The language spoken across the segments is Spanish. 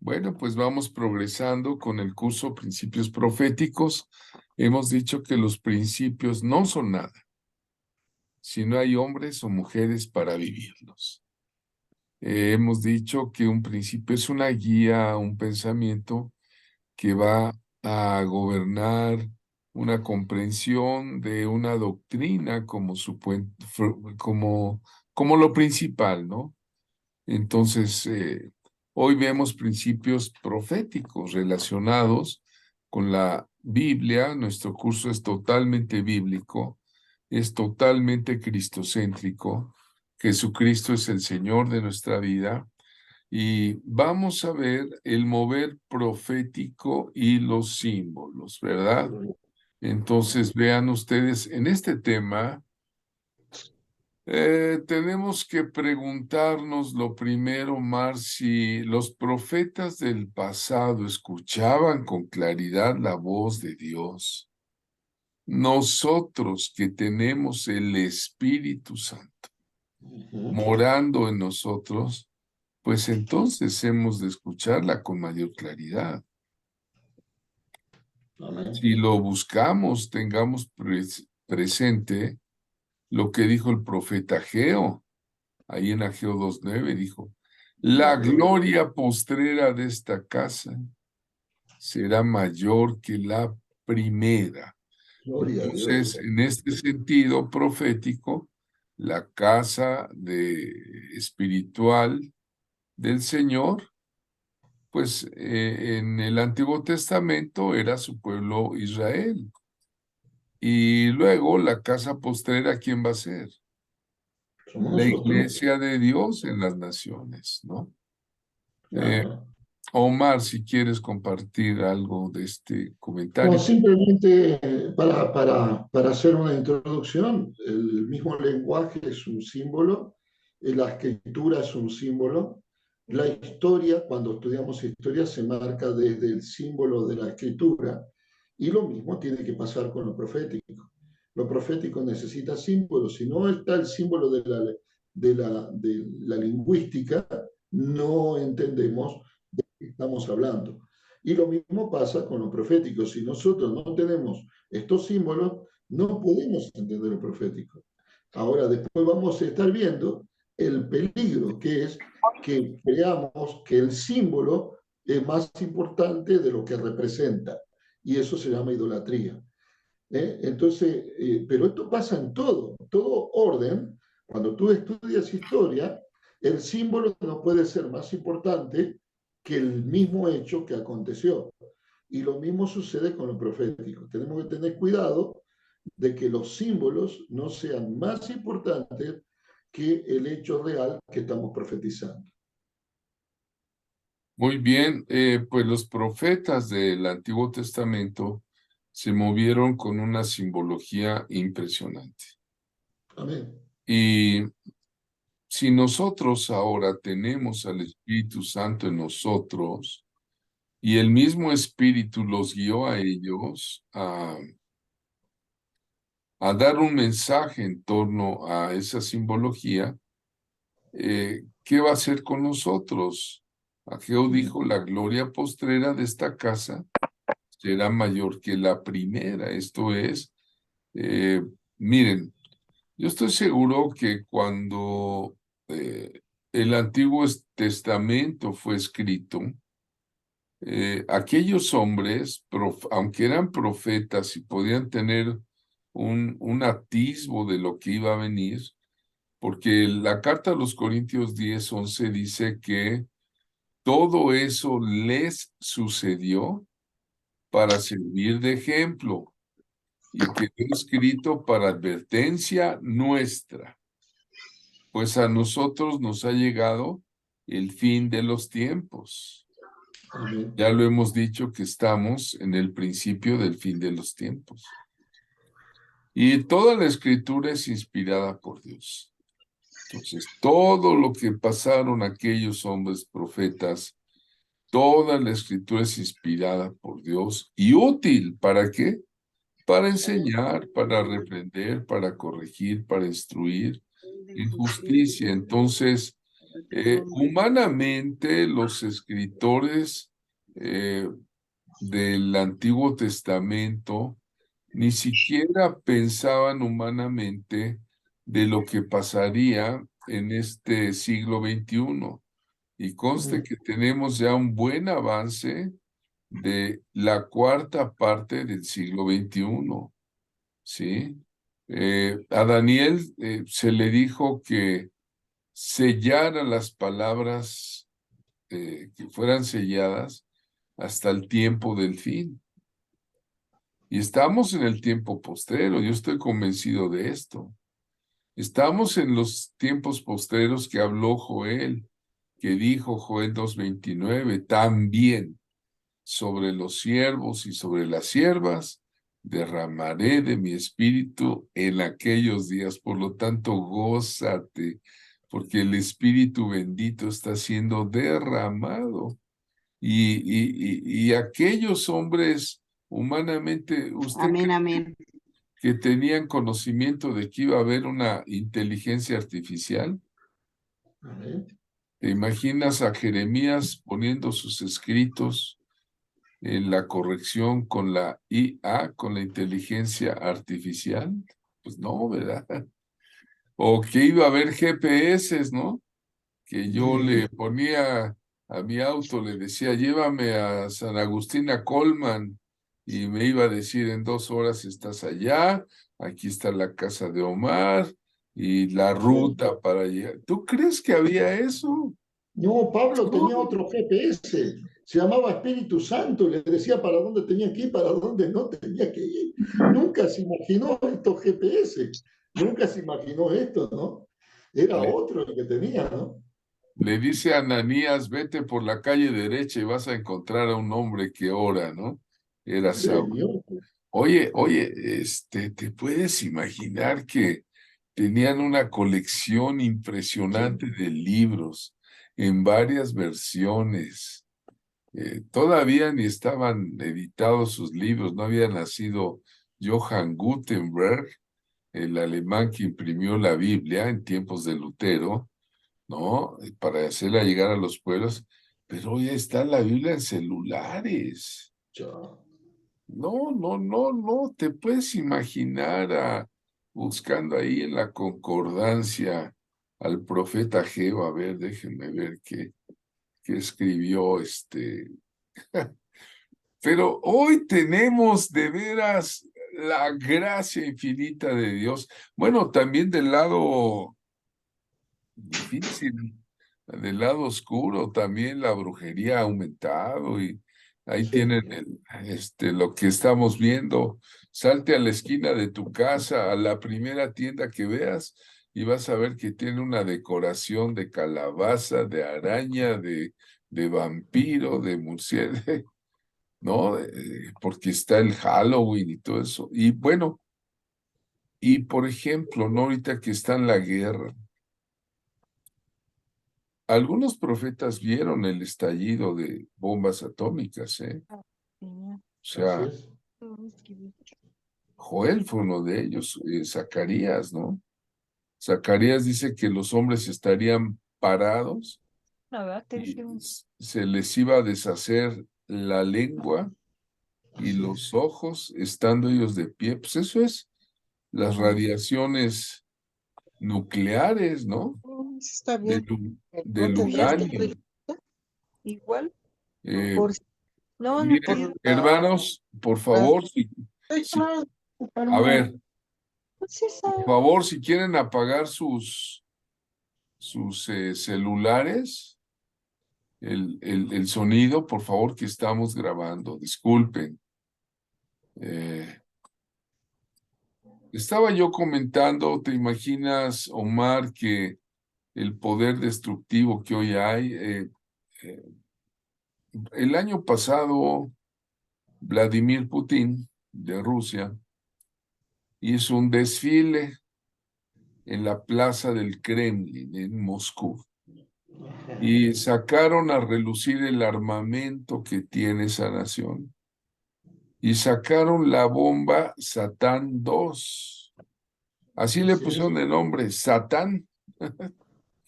Bueno, pues vamos progresando con el curso Principios Proféticos. Hemos dicho que los principios no son nada si no hay hombres o mujeres para vivirlos. Hemos dicho que un principio es una guía, un pensamiento que va a gobernar una comprensión de una doctrina como como lo principal, ¿no? Entonces, hoy vemos principios proféticos relacionados con la Biblia. Nuestro curso es totalmente bíblico, es totalmente cristocéntrico. Jesucristo es el Señor de nuestra vida y vamos a ver el mover profético y los símbolos, ¿verdad? Entonces, vean ustedes, en este tema tenemos que preguntarnos lo primero, Mar, si los profetas del pasado escuchaban con claridad la voz de Dios. Nosotros que tenemos el Espíritu Santo morando en nosotros, pues entonces hemos de escucharla con mayor claridad. Amén. Si lo buscamos, tengamos presente lo que dijo el profeta Ageo. Ahí en Ageo 2:9 dijo, la gloria postrera de esta casa será mayor que la primera. Gloria a Entonces, Dios. en este sentido profético, la casa espiritual del Señor, pues en el Antiguo Testamento era su pueblo Israel. Y luego la casa postrera, ¿quién va a ser? Somos La nosotros. iglesia de Dios en las naciones, ¿no? Eh, Claro. Omar, si quieres compartir algo de este No, comentario. simplemente para hacer una introducción, el mismo lenguaje es un símbolo, la escritura es un símbolo, la historia, cuando estudiamos historia, se marca desde el símbolo de la escritura, y lo mismo tiene que pasar con lo profético. Lo profético necesita símbolos, si no está el símbolo de la lingüística, no entendemos de qué estamos hablando. Y lo mismo pasa con lo profético. Si nosotros no tenemos estos símbolos, no podemos entender lo profético. Ahora, después vamos a estar viendo el peligro que es que creamos que el símbolo es más importante de lo que representa. Y eso se llama idolatría. Entonces, pero esto pasa en todo orden. Cuando tú estudias historia, el símbolo no puede ser más importante que el mismo hecho que aconteció. Y lo mismo sucede con lo profético. Tenemos que tener cuidado de que los símbolos no sean más importantes que el hecho real que estamos profetizando. Muy bien, pues los profetas del Antiguo Testamento se movieron con una simbología impresionante. Amén. Y si nosotros ahora tenemos al Espíritu Santo en nosotros y el mismo Espíritu los guió a ellos a dar un mensaje en torno a esa simbología, ¿qué va a hacer con nosotros? Ageo dijo, la gloria postrera de esta casa será mayor que la primera. Esto es, eh, miren, yo estoy seguro que cuando el Antiguo Testamento fue escrito, aquellos hombres, aunque eran profetas y podían tener un atisbo de lo que iba a venir, porque la carta a los Corintios 10:11 dice que todo eso les sucedió para servir de ejemplo y quedó escrito para advertencia nuestra, pues a nosotros nos ha llegado el fin de los tiempos. Amén. Ya lo hemos dicho que estamos en el principio del fin de los tiempos. Y toda la escritura es inspirada por Dios. Entonces, todo lo que pasaron aquellos hombres profetas, toda la escritura es inspirada por Dios y útil. ¿Para qué? Para enseñar, para reprender, para corregir, para instruir en justicia. Entonces, Humanamente, los escritores del Antiguo Testamento ni siquiera pensaban humanamente de lo que pasaría en este siglo XXI. Y conste que tenemos ya un buen avance de la cuarta parte del siglo XXI, ¿sí? A Daniel se le dijo que sellara las palabras, que fueran selladas hasta el tiempo del fin. Y estamos en el tiempo postrero, yo estoy convencido de esto. Estamos en los tiempos postreros que habló Joel, que dijo Joel 2:29, también sobre los siervos y sobre las siervas derramaré de mi espíritu en aquellos días. Por lo tanto, gózate, porque el espíritu bendito está siendo derramado. Y aquellos hombres humanamente, ¿usted Amén, cree amén. que tenían conocimiento de que iba a haber una inteligencia artificial? Amén. ¿Te imaginas a Jeremías poniendo sus escritos en la corrección con la IA, con la inteligencia artificial? Pues no, ¿verdad? O que iba a haber GPS, ¿no? Que yo le ponía a mi auto, le decía, llévame a San Agustín a Colman, y me iba a decir, en 2 horas estás allá, aquí está la casa de Omar, y la ruta para llegar. ¿Tú crees que había eso? No, Pablo tenía No. otro GPS, se llamaba Espíritu Santo, le decía para dónde tenía que ir, para dónde no tenía que ir. Nunca se imaginó estos GPS, nunca se imaginó esto, ¿no? Era Le, otro el que tenía, ¿no? le dice a Ananías, vete por la calle derecha y vas a encontrar a un hombre que ora, ¿no? Era Saúl. Señor. Oye, ¿te puedes imaginar que tenían una colección impresionante de libros en varias versiones? Todavía ni estaban editados sus libros, no había nacido Johann Gutenberg, el alemán que imprimió la Biblia en tiempos de Lutero, ¿no? Para hacerla llegar a los pueblos, pero hoy está la Biblia en celulares. Chao. No, no, no, no, te puedes imaginar buscando ahí en la concordancia al profeta Ageo. A ver, déjenme ver qué escribió este. Pero hoy tenemos de veras la gracia infinita de Dios. Bueno, también del lado difícil, del lado oscuro, también la brujería ha aumentado, y ahí Sí. tienen lo que estamos viendo. Salte a la esquina de tu casa, a la primera tienda que veas, y vas a ver que tiene una decoración de calabaza, de araña, de vampiro, de murciélago, ¿no? Porque está el Halloween y todo eso. Y bueno, y por ejemplo, ¿no? Ahorita que está en la guerra, algunos profetas vieron el estallido de bombas atómicas, ¿eh? O Así sea, es. Joel fue uno de ellos, Zacarías, ¿no? Zacarías dice que los hombres estarían parados y se les iba a deshacer la lengua y Así los es. ojos estando ellos de pie. Pues eso es las radiaciones nucleares, ¿no? Está Del, bien. del ¿No tendrías que uranio. pedir igual? Eh, Por... No, no, por Miren, la... hermanos, por favor, a ver, Pues sí, por favor, si quieren apagar sus celulares, el sonido, por favor, que estamos grabando. Disculpen. Eh, Estaba yo comentando, ¿te imaginas, Omar, que el poder destructivo que hoy hay? Eh, el año pasado, Vladimir Putin de Rusia hizo un desfile en la plaza del Kremlin en Moscú y sacaron a relucir el armamento que tiene esa nación y sacaron la bomba Satán 2. Así le Así es. pusieron el nombre, Satán.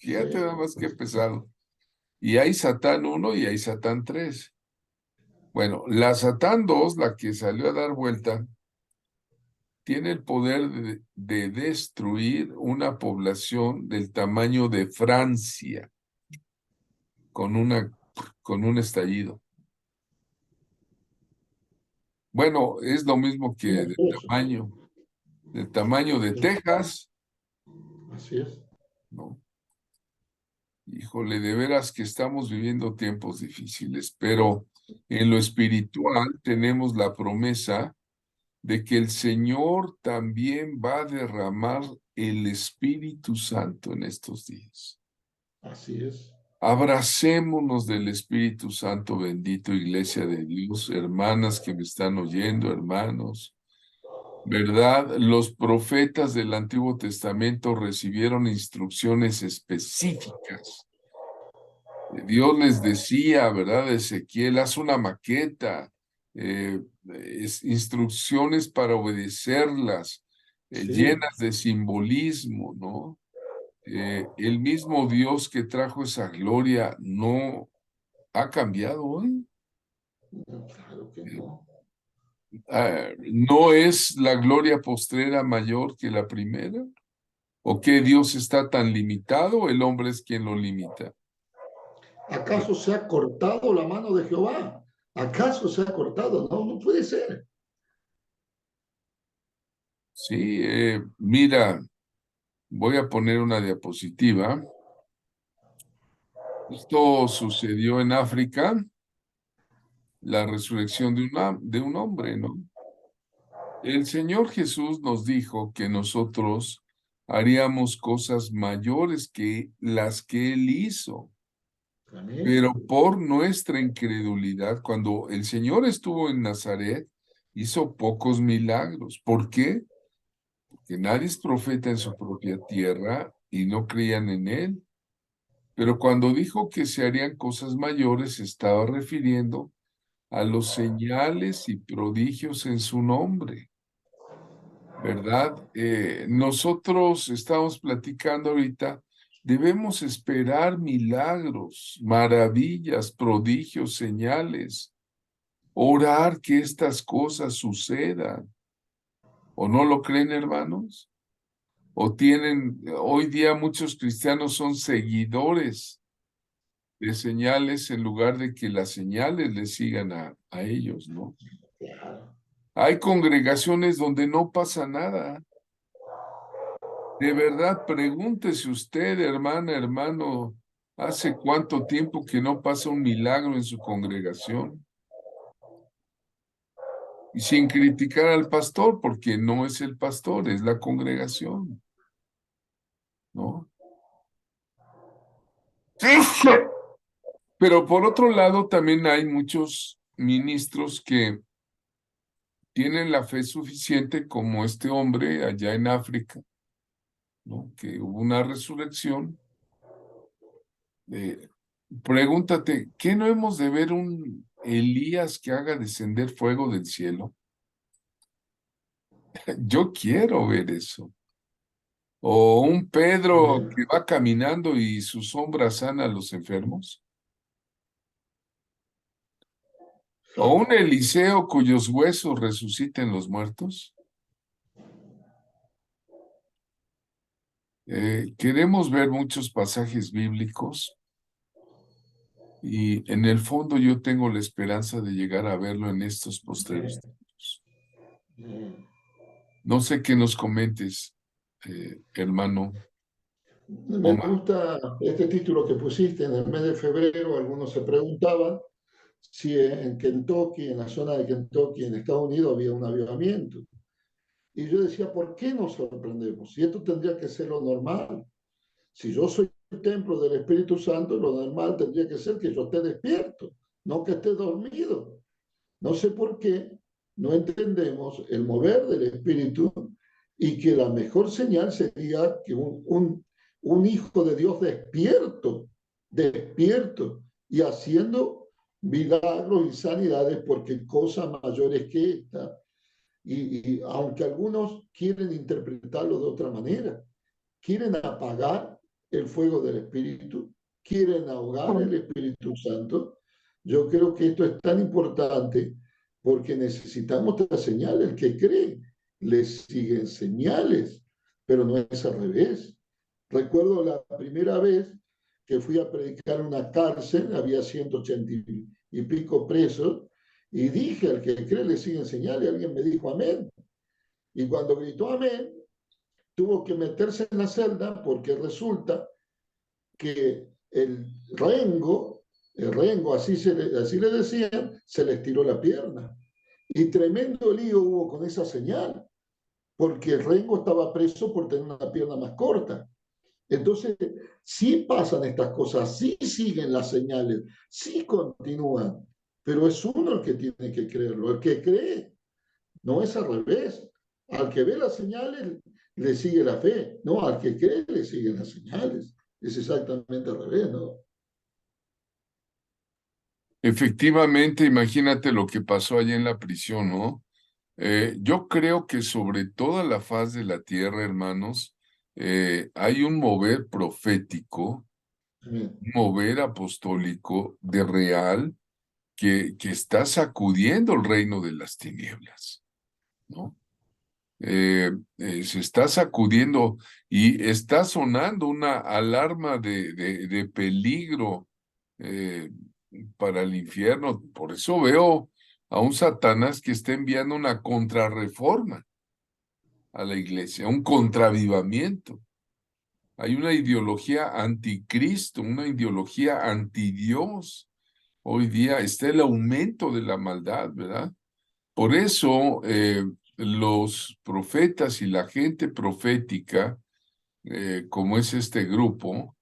Fíjate Sí. nada más que pesado. Y hay Satán 1 y hay Satán 3. Bueno, la Satán 2, la que salió a dar vuelta, tiene el poder de destruir una población del tamaño de Francia con un estallido. Bueno, es lo mismo que del tamaño de Texas, Así es. ¿no? Híjole, de veras que estamos viviendo tiempos difíciles, pero en lo espiritual tenemos la promesa de que el Señor también va a derramar el Espíritu Santo en estos días. Así es. Abracémonos del Espíritu Santo bendito, Iglesia de Dios, hermanas que me están oyendo, hermanos. ¿Verdad? Los profetas del Antiguo Testamento recibieron instrucciones específicas. Dios les decía, ¿verdad? Ezequiel, haz una maqueta, instrucciones para obedecerlas, Sí. llenas de simbolismo, ¿no? El mismo Dios que trajo esa gloria no ha cambiado hoy. Claro que no. ¿No es la gloria postrera mayor que la primera? ¿O que Dios está tan limitado? El hombre es quien lo limita. ¿Acaso se ha cortado la mano de Jehová? ¿Acaso se ha cortado? No, no puede ser. Sí, mira, voy a poner una diapositiva. Esto sucedió en África, la resurrección de un hombre, ¿no? El Señor Jesús nos dijo que nosotros haríamos cosas mayores que las que Él hizo. Amén. Pero por nuestra incredulidad, cuando el Señor estuvo en Nazaret, hizo pocos milagros. ¿Por qué? Porque nadie es profeta en su propia tierra y no creían en Él. Pero cuando dijo que se harían cosas mayores, se estaba refiriendo a los señales y prodigios en su nombre, ¿verdad? Nosotros estamos platicando ahorita, debemos esperar milagros, maravillas, prodigios, señales, orar que estas cosas sucedan. ¿O no lo creen, hermanos? Hoy día muchos cristianos son seguidores de señales en lugar de que las señales les sigan a ellos, ¿no? Claro. Hay congregaciones donde no pasa nada. De verdad, pregúntese usted, hermana, hermano, ¿hace cuánto tiempo que no pasa un milagro en su congregación? Y sin criticar al pastor, porque no es el pastor, es la congregación, ¿no? Pero por otro lado, también hay muchos ministros que tienen la fe suficiente como este hombre allá en África, ¿no? Que hubo una resurrección. Pregúntate, ¿qué no hemos de ver un Elías que haga descender fuego del cielo? Yo quiero ver eso. O un Pedro Amén. que va caminando y su sombra sana a los enfermos. O un Eliseo cuyos huesos resuciten los muertos. Queremos ver muchos pasajes bíblicos y en el fondo yo tengo la esperanza de llegar a verlo en estos postreros tiempos. Amén. No sé qué nos comentes, hermano Me Omar. gusta este título que pusiste en el mes de febrero. Algunos se preguntaban si en Kentucky, en la zona de Kentucky, en Estados Unidos, había un avivamiento. Y yo decía, ¿por qué nos sorprendemos? Si esto tendría que ser lo normal. Si yo soy el templo del Espíritu Santo, lo normal tendría que ser que yo esté despierto, no que esté dormido. No sé por qué no entendemos el mover del Espíritu y que la mejor señal sería que un hijo de Dios despierto, despierto y haciendo milagros y sanidades, porque cosas mayores que esta. Y aunque algunos quieren interpretarlo de otra manera, quieren apagar el fuego del Espíritu, quieren ahogar el Espíritu Santo. Yo creo que esto es tan importante porque necesitamos las señales. El que cree le siguen señales, pero no es al revés. Recuerdo la primera vez que fui a predicar en una cárcel, había 180 y pico presos, y dije, al que cree le siguen señales, alguien me dijo amén. Y cuando gritó amén, tuvo que meterse en la celda porque resulta que el rengo así le decían, se le estiró la pierna. Y tremendo lío hubo con esa señal, porque el rengo estaba preso por tener una pierna más corta. Entonces, sí pasan estas cosas, sí siguen las señales, sí continúan, pero es uno el que tiene que creerlo. El que cree no es al revés. Al que ve las señales le sigue la fe, no, al que cree le siguen las señales. Es exactamente al revés, ¿no? Efectivamente, imagínate lo que pasó allá en la prisión, ¿no? Yo creo que sobre toda la faz de la tierra, hermanos, hay un mover profético, Amén. un mover apostólico de real que está sacudiendo el reino de las tinieblas, ¿no? Se está sacudiendo y está sonando una alarma de peligro eh, para el infierno. Por eso veo a un Satanás que está enviando una contrarreforma a la iglesia, un contravivamiento. Hay una ideología anticristo, una ideología antidios. Hoy día está el aumento de la maldad, ¿verdad? Por eso los profetas y la gente profética, como es este grupo,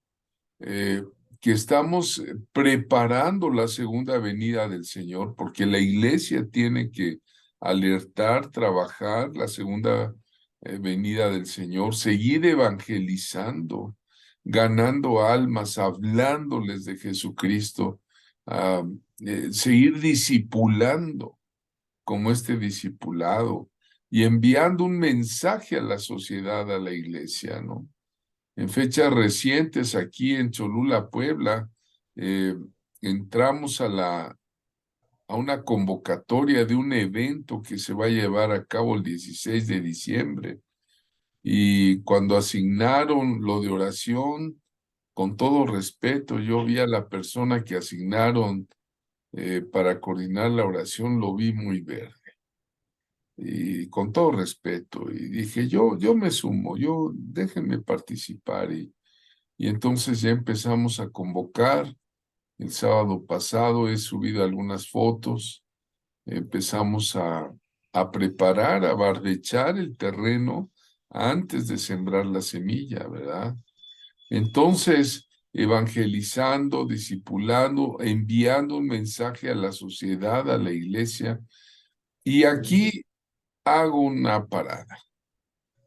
eh, que estamos preparando la segunda venida del Señor, porque la iglesia tiene que alertar, trabajar la segunda venida del Señor, seguir evangelizando, ganando almas, hablándoles de Jesucristo, ah, seguir discipulando como este discipulado y enviando un mensaje a la sociedad, a la iglesia, ¿no? En fechas recientes, aquí en Cholula, Puebla, eh, entramos a una convocatoria de un evento que se va a llevar a cabo el 16 de diciembre. Y cuando asignaron lo de oración, con todo respeto, yo vi a la persona que asignaron para coordinar la oración, lo vi muy verde. Y con todo respeto, y dije, yo me sumo, déjenme participar, y entonces ya empezamos a convocar. El sábado pasado he subido algunas fotos, empezamos a preparar, a bardechar el terreno antes de sembrar la semilla, ¿verdad? Entonces, evangelizando, discipulando, enviando un mensaje a la sociedad, a la iglesia, y aquí hago una parada.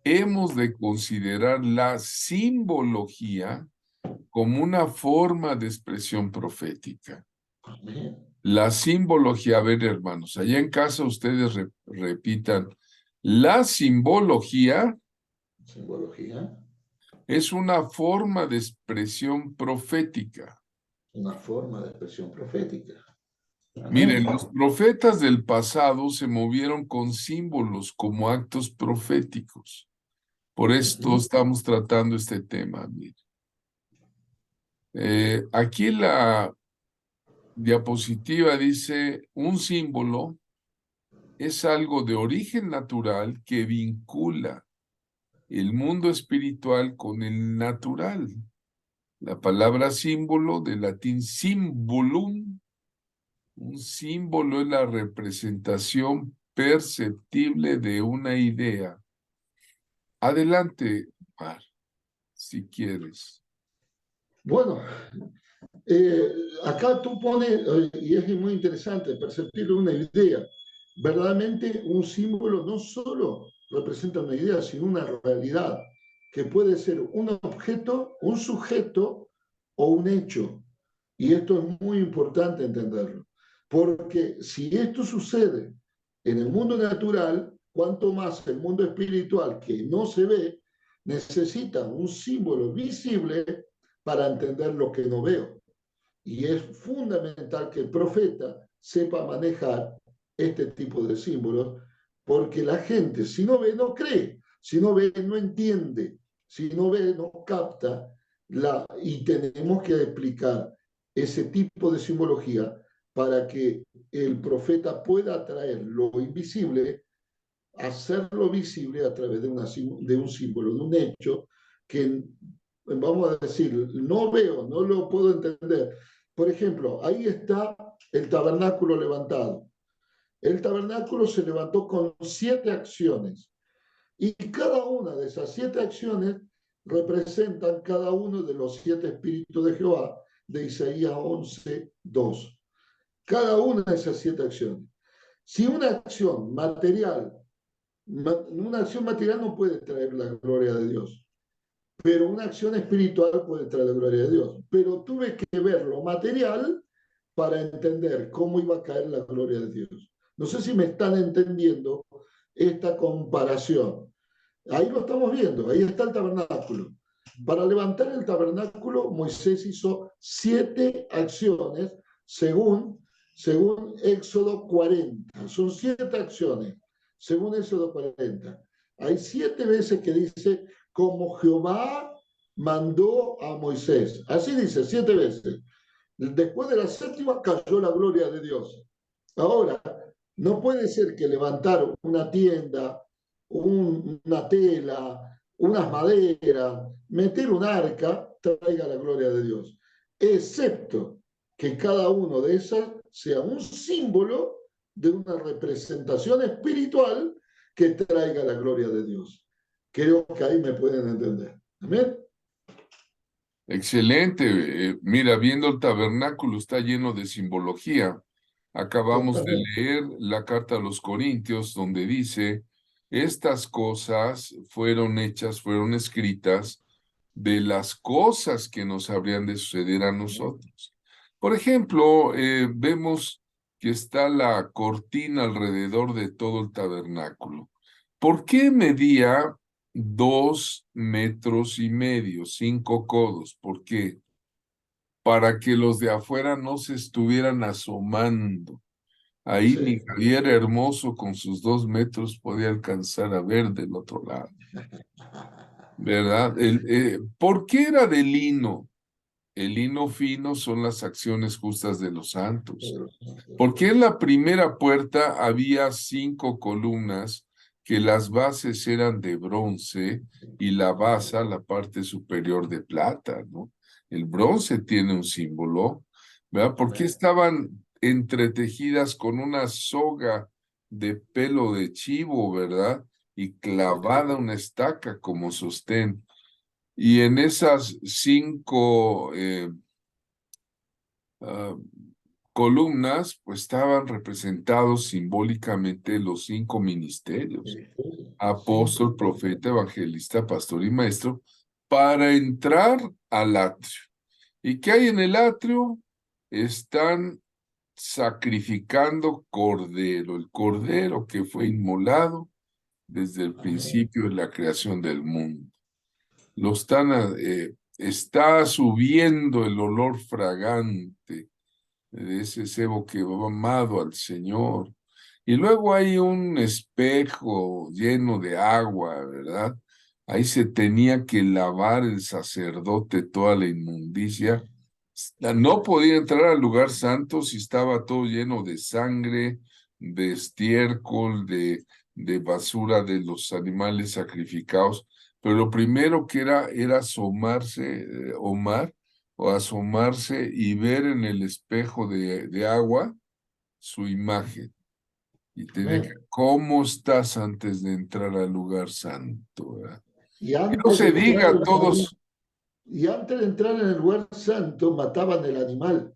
Hemos de considerar la simbología como una forma de expresión profética. Amén. La simbología, a ver, hermanos, allá en casa ustedes repitan, la simbología Simbología, es una forma de expresión profética. una forma de expresión profética. Miren, Amén. los profetas del pasado se movieron con símbolos como actos proféticos. Por esto estamos tratando este tema. Miren. Aquí la diapositiva dice, un símbolo es algo de origen natural que vincula el mundo espiritual con el natural. La palabra símbolo, del latín symbolum, un símbolo es la representación perceptible de una idea. Adelante, Mar, si quieres. Bueno, acá tú pones, y es muy interesante, perceptir una idea. Verdaderamente un símbolo no solo representa una idea, sino una realidad, que puede ser un objeto, un sujeto o un hecho. Y esto es muy importante entenderlo, porque si esto sucede en el mundo natural, cuanto más el mundo espiritual, que no se ve, necesitan un símbolo visible para entender lo que no veo. Y es fundamental que el profeta sepa manejar este tipo de símbolos, porque la gente, si no ve, no cree, si no ve, no entiende, si no ve, no capta, y tenemos que explicar ese tipo de simbología para que el profeta pueda traer lo invisible, hacerlo visible a través de un símbolo, de un hecho que, vamos a decir, no veo, no lo puedo entender. Por ejemplo, ahí está el tabernáculo levantado. El tabernáculo se levantó con 7 acciones y cada una de esas 7 acciones representan cada uno de los 7 espíritus de Jehová de Isaías 11:2. Cada una de esas 7 acciones. Si una acción material no puede traer la gloria de Dios, pero una acción espiritual puede traer la gloria de Dios. Pero tuve que ver lo material para entender cómo iba a caer la gloria de Dios. No sé si me están entendiendo esta comparación. Ahí lo estamos viendo, ahí está el tabernáculo. Para levantar el tabernáculo, Moisés hizo 7 acciones según Éxodo 40. Son 7 acciones según Éxodo 40. Hay 7 veces que dice, como Jehová mandó a Moisés. Así dice, 7 veces. Después de la 7ª cayó la gloria de Dios. Ahora, no puede ser que levantar una tienda, una tela, unas maderas, meter un arca, traiga la gloria de Dios. Excepto que cada uno de esas sea un símbolo de una representación espiritual que traiga la gloria de Dios. Creo que ahí me pueden entender. ¿Amén? Excelente. Mira, viendo el tabernáculo está lleno de simbología. Acabamos de Totalmente. leer la carta a los Corintios donde dice, estas cosas fueron hechas, fueron escritas de las cosas que nos habrían de suceder a nosotros. Por ejemplo, vemos que está la cortina alrededor de todo el tabernáculo. ¿Por qué medía 2,5 metros, 5 codos? ¿Por qué? Para que los de afuera no se estuvieran asomando. Ahí ni Sí. Javier Hermoso con sus 2 metros podía alcanzar a ver del otro lado, ¿verdad? ¿Por qué era de lino? El lino fino son las acciones justas de los santos. Porque en la primera puerta había 5 columnas que las bases eran de bronce y la base, la parte superior de plata, ¿no? El bronce tiene un símbolo, ¿verdad? Porque estaban entretejidas con una soga de pelo de chivo, ¿verdad? Y clavada una estaca como sostén. Y en esas 5 columnas, pues estaban representados simbólicamente los 5 ministerios, apóstol, profeta, evangelista, pastor y maestro, para entrar al atrio. ¿Y qué hay en el atrio? Están sacrificando cordero, el cordero que fue inmolado desde el principio de la creación del mundo. Está subiendo el olor fragante de ese cebo que va amado al Señor. Y luego hay un espejo lleno de agua, ¿verdad? Ahí se tenía que lavar el sacerdote toda la inmundicia. No podía entrar al lugar santo si estaba todo lleno de sangre, de estiércol, de basura de los animales sacrificados. Pero lo primero que era asomarse, Omar, o asomarse y ver en el espejo de agua su imagen. Y tenía que, ¿cómo estás antes de entrar al lugar santo? ¿Verdad? Y Que no antes de se entrar diga a todos. Y antes de entrar en el lugar santo, mataban el animal.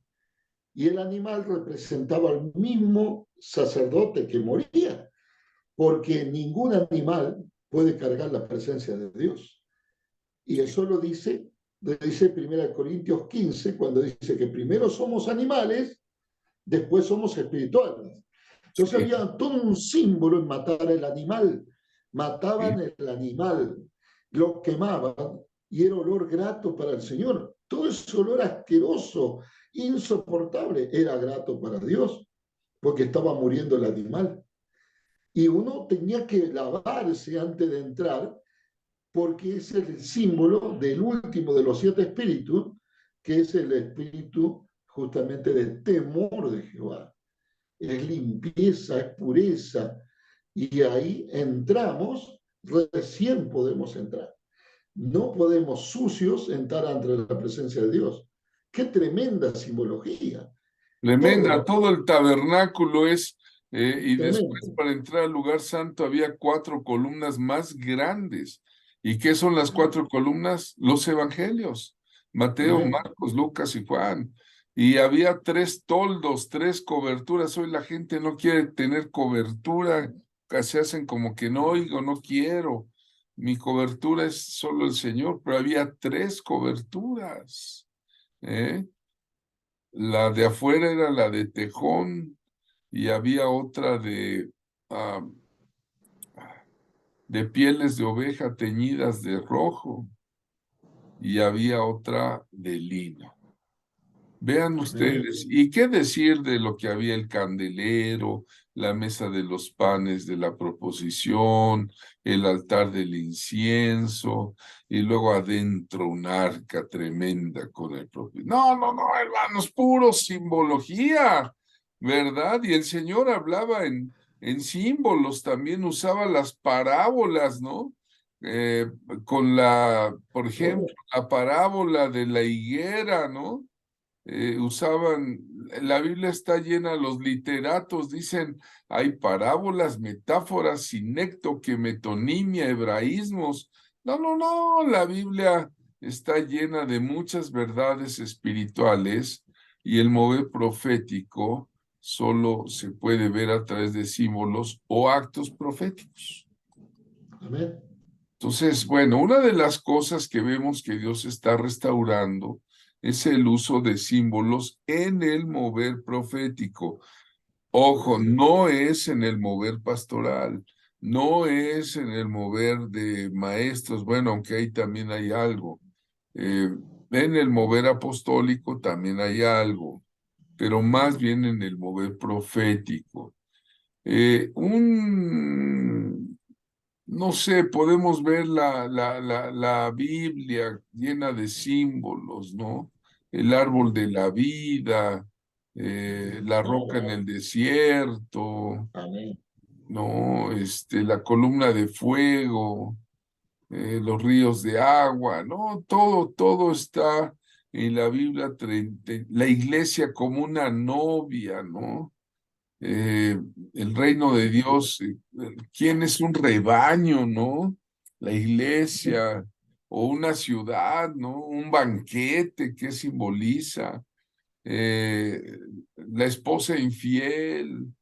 Y el animal representaba al mismo sacerdote que moría, porque ningún animal puede cargar la presencia de Dios. Y eso lo dice 1 Corintios 15, cuando dice que primero somos animales, después somos espirituales. Entonces había todo un símbolo en matar el animal. Mataban el animal. lo quemaban y era olor grato para el Señor. Todo ese olor asqueroso, insoportable, era grato para Dios, porque estaba muriendo el animal. Y uno tenía que lavarse antes de entrar, porque es el símbolo del último de los 7 espíritus, que es el espíritu justamente de temor de Jehová. Es limpieza, es pureza. Y ahí entramos, recién podemos entrar. No podemos sucios entrar ante la presencia de Dios. Qué tremenda simbología. Tremenda, Todo, todo el tabernáculo es, y después tremendo. para entrar al lugar santo había 4 columnas más grandes. ¿Y qué son las 4 columnas? Los evangelios, Mateo, Amén. Marcos, Lucas y Juan. Y había 3 toldos, 3 coberturas. Hoy la gente no quiere tener cobertura, se hacen como que no oigo, no quiero. Mi cobertura es solo el Señor, pero había 3 coberturas. ¿Eh? La de afuera era la de tejón y había otra ah, de pieles de oveja teñidas de rojo y había otra de lino. Vean Amén. ustedes, ¿y qué decir de lo que había el candelero, la mesa de los panes de la proposición, el altar del incienso, y luego adentro un arca tremenda con el propio? No, no, no, hermanos, puro simbología, ¿verdad? Y el Señor hablaba en símbolos, también usaba las parábolas, ¿no? Con por ejemplo, la parábola de la higuera, ¿no? Usaban, la Biblia está llena, los literatos dicen, hay parábolas, metáforas, sinécdoque, metonimia, hebraísmos. No, no, no, la Biblia está llena de muchas verdades espirituales y el mover profético solo se puede ver a través de símbolos o actos proféticos. Amén. Entonces, bueno, una de las cosas que vemos que Dios está restaurando es el uso de símbolos en el mover profético. Ojo, no es en el mover pastoral, no es en el mover de maestros, bueno, aunque ahí también hay algo. En el mover apostólico también hay algo, pero más bien en el mover profético. No sé, podemos ver la Biblia llena de símbolos, ¿no? El árbol de la vida, la roca en el desierto, Amén. ¿no? La columna de fuego, los ríos de agua, ¿no? Todo está en la Biblia, la iglesia como una novia, ¿no? eh, el reino de Dios, ¿quién es un rebaño, no? La iglesia o una ciudad, ¿no? Un banquete, ¿qué simboliza? La esposa infiel,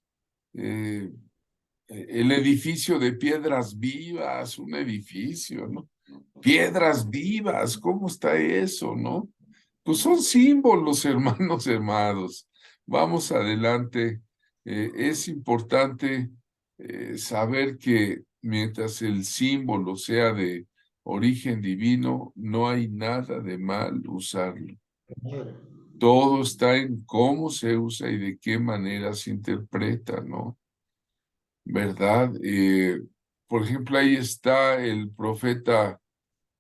eh, el edificio de piedras vivas, un edificio, ¿no? Piedras vivas, ¿cómo está eso, no? Pues son símbolos, hermanos, hermanos. Vamos adelante. Es importante saber que mientras el símbolo sea de origen divino, no hay nada de mal usarlo. Todo está en cómo se usa y de qué manera se interpreta, ¿no? ¿Verdad? Por ejemplo, ahí está el profeta,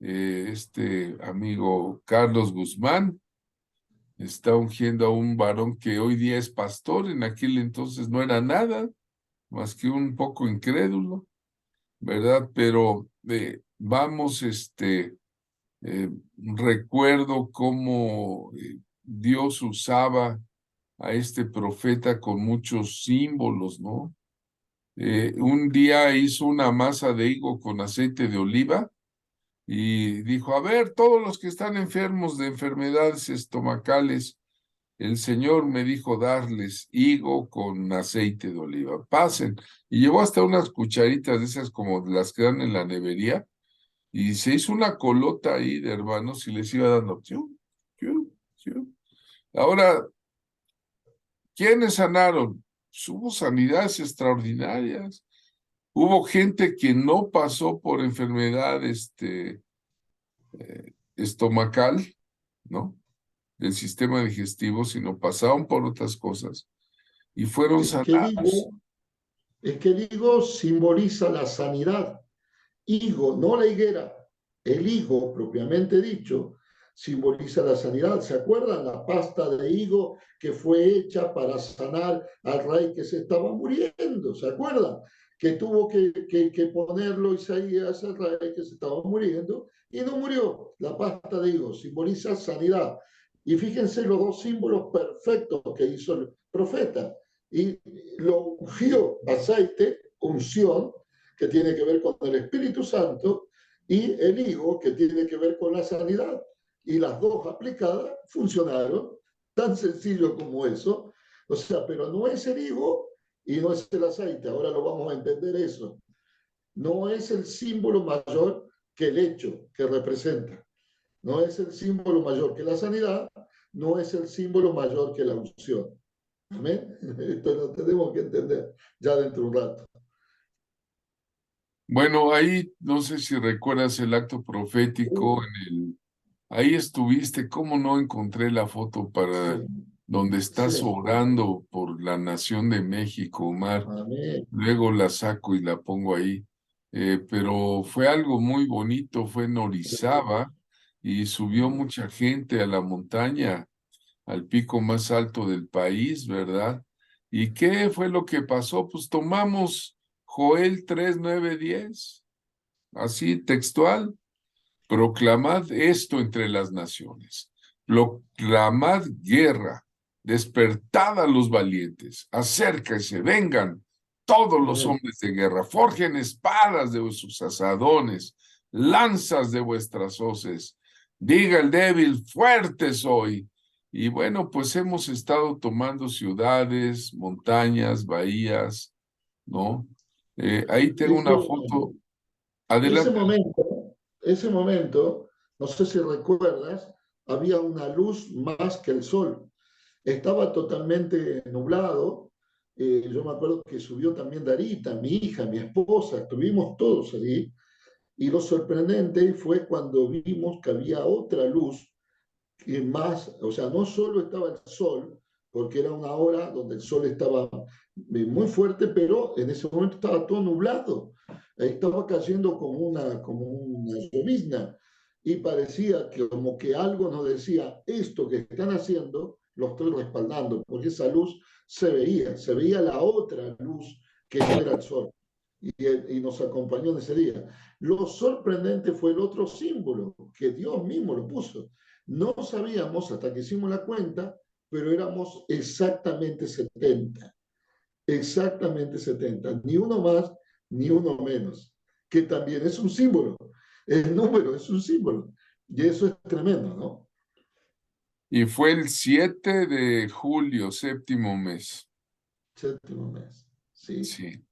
este amigo Carlos Guzmán, está ungiendo a un varón que hoy día es pastor, en aquel entonces no era nada, más que un poco incrédulo, ¿verdad? Pero vamos, recuerdo cómo Dios usaba a este profeta con muchos símbolos, ¿no? Un día hizo una masa de higo con aceite de oliva y dijo, a ver, todos los que están enfermos de enfermedades estomacales, el Señor me dijo darles higo con aceite de oliva. Pasen. Y llevó hasta unas cucharitas de esas como las que dan en la nevería y se hizo una colota ahí de hermanos y les iba dando. Chiu, chiu, chiu. Ahora, ¿quiénes sanaron? Pues hubo sanidades extraordinarias. Hubo gente que no pasó por enfermedad estomacal, ¿no? Del sistema digestivo, sino pasaron por otras cosas y fueron Es que el sanados. higo, es que el higo simboliza la sanidad. Higo, no la higuera. El higo, propiamente dicho, simboliza la sanidad. ¿Se acuerdan? La pasta de higo que fue hecha para sanar al rey que se estaba muriendo. ¿Se acuerdan? Que tuvo que ponerlo Isaías al rey que se estaba muriendo y no murió. La pasta de higo simboliza sanidad. Y fíjense los dos símbolos perfectos que hizo el profeta. Y lo ungió, aceite, unción, que tiene que ver con el Espíritu Santo, y el higo, que tiene que ver con la sanidad. Y las dos aplicadas funcionaron, tan sencillo como eso. O sea, pero no es el higo y no es el aceite. Ahora lo vamos a entender eso. No es el símbolo mayor que el hecho que representa. No es el símbolo mayor que la sanidad, no es el símbolo mayor que la unción. ¿Amén? Esto lo tenemos que entender ya dentro de un rato. Bueno, ahí no sé si recuerdas el acto profético ahí estuviste, ¿cómo no encontré la foto para Sí, donde estás sí. orando por la nación de México, Omar? Amén. Luego la saco y la pongo ahí. Pero fue algo muy bonito, fue en Orizaba y subió mucha gente a la montaña, al pico más alto del país, ¿verdad? ¿Y qué fue lo que pasó? Pues tomamos Joel 3, 9, 10, así textual. Proclamad esto entre las naciones. Proclamad guerra. Despertad a los valientes. Acérquense, vengan todos los Amén. hombres de guerra. Forjen espadas de sus asadones, lanzas de vuestras hoces. Diga el débil, fuerte soy. Y bueno, pues hemos estado tomando ciudades, montañas, bahías, ¿no? Ahí tengo Ese, una foto. ese Adelante. momento, ese momento, no sé si recuerdas, había una luz más que el sol. Estaba totalmente nublado. Yo me acuerdo que subió también Darita, mi hija, mi esposa, estuvimos todos allí. Y lo sorprendente fue cuando vimos que había otra luz que más, o sea, no solo estaba el sol, porque era una hora donde el sol estaba muy fuerte, pero en ese momento estaba todo nublado. Ahí estaba cayendo como una llovizna y parecía que como que algo nos decía, esto que están haciendo lo estoy respaldando, porque esa luz se veía la otra luz que no era el sol. Y nos acompañó en ese día. Lo sorprendente fue el otro símbolo que Dios mismo lo puso. No sabíamos hasta que hicimos la cuenta, pero éramos exactamente 70, ni uno más ni uno menos, que también es un símbolo. El número es un símbolo. Y eso es tremendo, ¿no? Y fue el 7 de julio, séptimo mes, Séptimo mes. Sí, sí,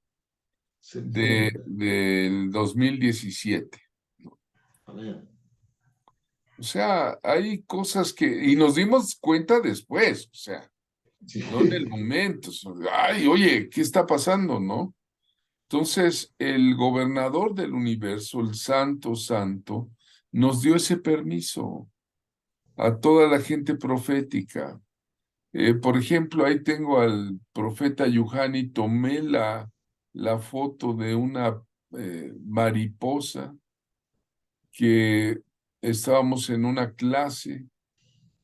séptimo mes. del 2017. Amén. O sea, hay cosas y nos dimos cuenta después, o sea, Sí. no en el momento. Ay, oye, ¿qué está pasando, no? Entonces, el gobernador del universo, el Santo Santo, nos dio ese permiso a toda la gente profética. Por ejemplo, ahí tengo al profeta Yuhani, tomé la foto de una mariposa que estábamos en una clase,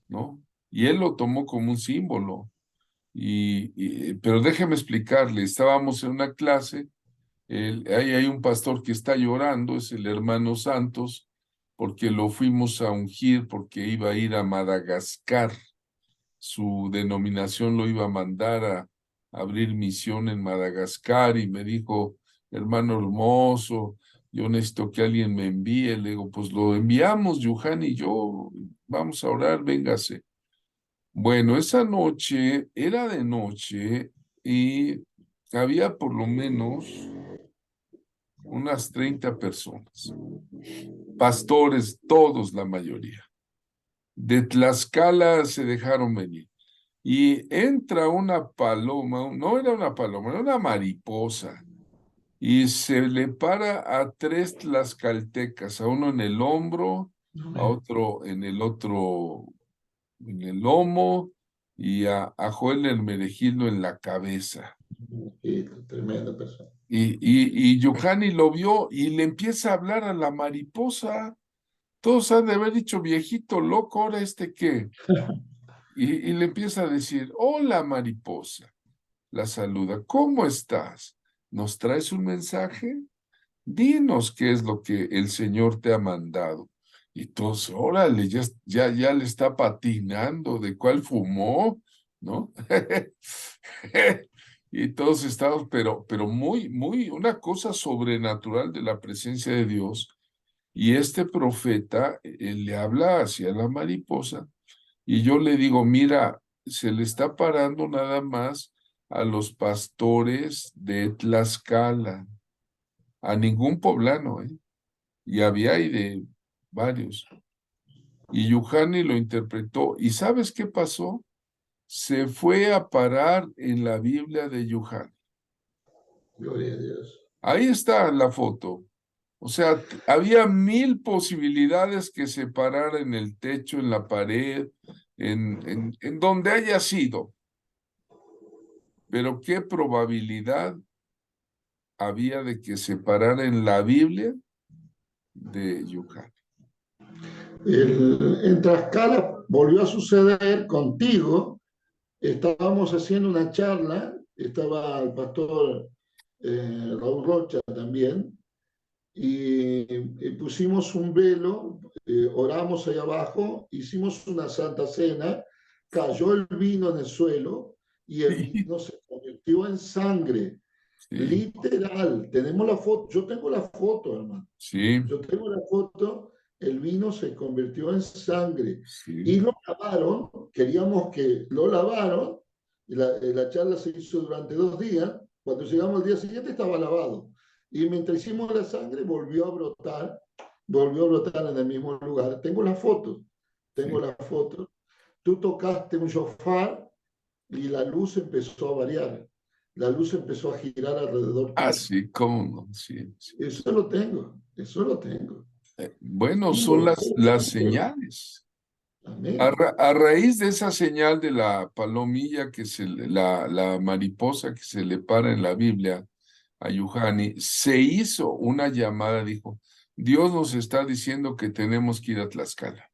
¿no? Y él lo tomó como un símbolo. Pero déjeme explicarle, estábamos en una clase, ahí hay un pastor que está llorando, es el hermano Santos, porque lo fuimos a ungir porque iba a ir a Madagascar. Su denominación lo iba a mandar a abrir misión en Madagascar y me dijo, hermano hermoso, yo necesito que alguien me envíe. Le digo, pues lo enviamos, Yuhan y yo, vamos a orar, véngase. Bueno, esa noche era de noche y había por lo menos unas 30 personas, pastores, todos la mayoría. De Tlaxcala se dejaron venir. Y entra una paloma, no era una paloma, era una mariposa, y se le para a 3 tlaxcaltecas, a uno en el hombro, a otro en el lomo, y a Joel Hermenegildo en la cabeza. Tremenda persona. Y Yuhani lo vio y le empieza a hablar a la mariposa. Todos han de haber dicho, viejito loco, ¿ahora qué? Y le empieza a decir, hola mariposa. La saluda, ¿cómo estás? ¿Nos traes un mensaje? Dinos qué es lo que el Señor te ha mandado. Y todos, órale, ya le está patinando, ¿de cuál fumó? ¿No? Y todos estamos, pero muy, una cosa sobrenatural de la presencia de Dios. Y este profeta, él le habla hacia la mariposa, y yo le digo, mira, se le está parando nada más a los pastores de Tlaxcala, a ningún poblano, ¿eh? Y había ahí de varios. Y Yuhani lo interpretó. ¿Y sabes qué pasó? Se fue a parar en la Biblia de Yuhani. Gloria a Dios. Ahí está la foto. O sea, había 1000 posibilidades que se parara en el techo, en la pared, en donde haya sido. Pero ¿qué probabilidad había de que se parara en la Biblia de Yuhani? En Tlaxcala volvió a suceder contigo. Estábamos haciendo una charla, estaba el pastor Raúl Rocha también, y pusimos un velo, oramos ahí abajo, hicimos una santa cena, cayó el vino en el suelo y el vino se convirtió en sangre. Sí, Literal, tenemos la foto, yo tengo la foto, hermano. sí, Yo tengo la foto, el vino se convirtió en sangre. sí. Y lo lavaron, queríamos que lo lavaron, y la charla se hizo durante 2 días, cuando llegamos al día siguiente estaba lavado. Y mientras hicimos la sangre volvió a brotar en el mismo lugar. Tengo la foto, tengo Sí. la foto. Tú tocaste un shofar y la luz empezó a variar. La luz empezó a girar alrededor tuyo. Sí, cómo no, sí, sí. Eso lo tengo, eso lo tengo. Bueno, son Símbolo. las señales. Amén. A raíz de esa señal de la palomilla, la mariposa que se le para en la Biblia a Yuhani, se hizo una llamada, dijo, Dios nos está diciendo que tenemos que ir a Tlaxcala.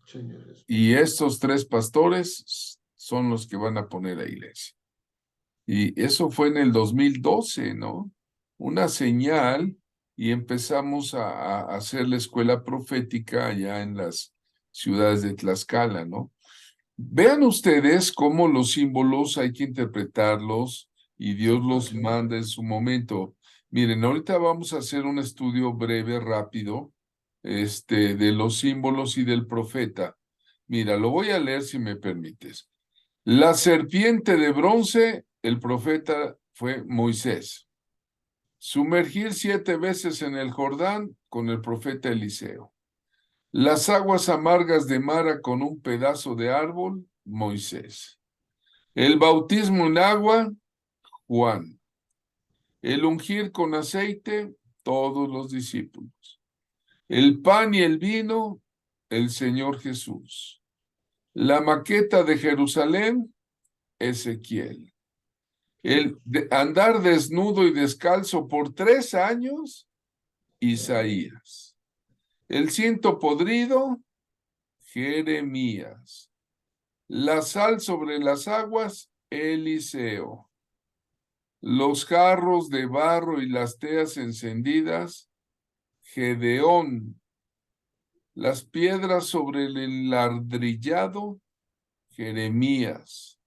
Señores. Y estos 3 pastores son los que van a poner la iglesia. Y eso fue en el 2012, ¿no? Una señal, y empezamos a hacer la escuela profética allá en las ciudades de Tlaxcala, ¿no? Vean ustedes cómo los símbolos hay que interpretarlos y Dios los manda en su momento. Miren, ahorita vamos a hacer un estudio breve, rápido, de los símbolos y del profeta. Mira, lo voy a leer si me permites. La serpiente de bronce, el profeta fue Moisés. Sumergir 7 veces en el Jordán con el profeta Eliseo. Las aguas amargas de Mara con un pedazo de árbol, Moisés. El bautismo en agua, Juan. El ungir con aceite, todos los discípulos. El pan y el vino, el Señor Jesús. La maqueta de Jerusalén, Ezequiel. Andar desnudo y descalzo por 3 años, Isaías. El cinto podrido, Jeremías. La sal sobre las aguas, Eliseo. Los jarros de barro y las teas encendidas, Gedeón. Las piedras sobre el enladrillado, Jeremías.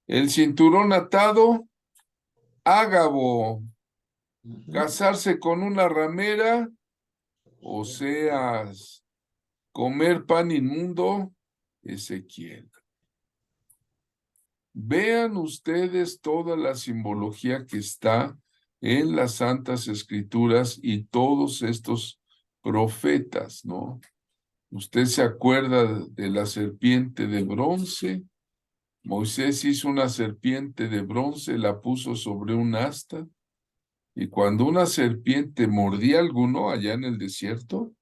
El cinturón atado, Ágabo. Casarse con una ramera, Oseas. Comer pan inmundo, Ezequiel. Vean ustedes toda la simbología que está en las Santas Escrituras y todos estos profetas, ¿no? Usted se acuerda de la serpiente de bronce. Moisés hizo una serpiente de bronce, la puso sobre un asta Y cuando una serpiente mordía a alguno allá en el desierto,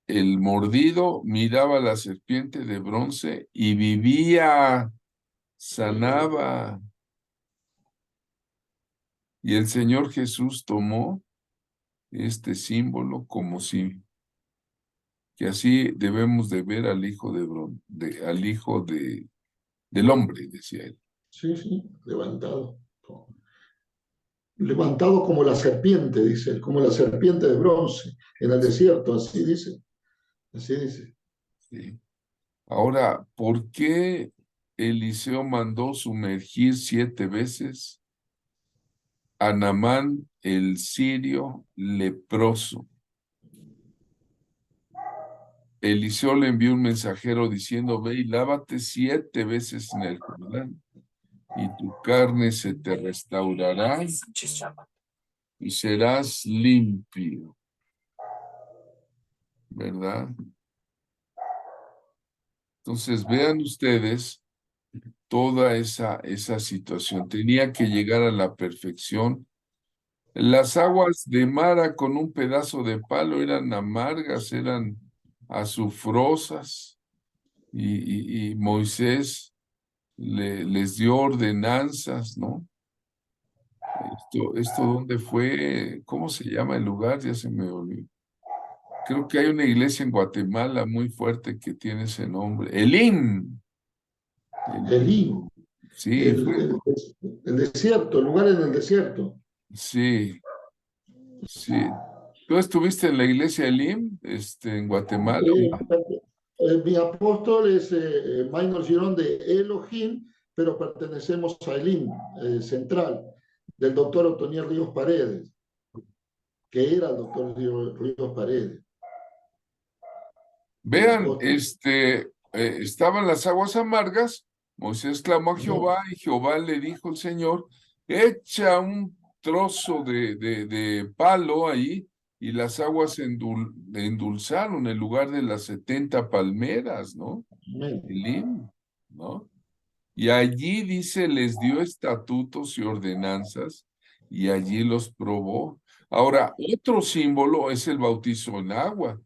el mordido miraba a la serpiente de bronce y vivía, sanaba. Y el Señor Jesús tomó este símbolo como si, que así debemos de ver al hijo al hijo del hombre, decía él. Sí, sí, levantado. Levantado como la serpiente, dice él, como la serpiente de bronce en el desierto, así dice. Así dice. Sí. Ahora, ¿por qué Eliseo mandó sumergir 7 veces a Naamán el sirio leproso? Eliseo le envió un mensajero diciendo, ve y lávate 7 veces en el Jordán, y tu carne se te restaurará y serás limpio, ¿verdad? Entonces, vean ustedes toda esa situación. Tenía que llegar a la perfección. Las aguas de Mara con un pedazo de palo eran amargas, eran azufrosas, y Moisés les dio ordenanzas, ¿no? Esto ¿dónde fue? ¿Cómo se llama el lugar? Ya se me olvidó. Creo que hay una iglesia en Guatemala muy fuerte que tiene ese nombre. Elim. Elín, Sí, fue. el desierto, el lugar en el desierto. Sí, sí. ¿Tú estuviste en la iglesia Elim, en Guatemala? Mi apóstol es Minor Girón de Elohim, pero pertenecemos a Elim, central, del doctor Otoniel Ríos Paredes, que era el doctor Ríos Paredes. Mi Vean, apóstol. estaban las aguas amargas, Moisés clamó a Jehová y Jehová le dijo al Señor, echa un trozo de palo ahí y las aguas endulzaron en lugar de las 70 palmeras, ¿no? Elim, ¿no? Y allí dice, les dio estatutos y ordenanzas y allí los probó. Ahora, otro símbolo es el bautizo en agua.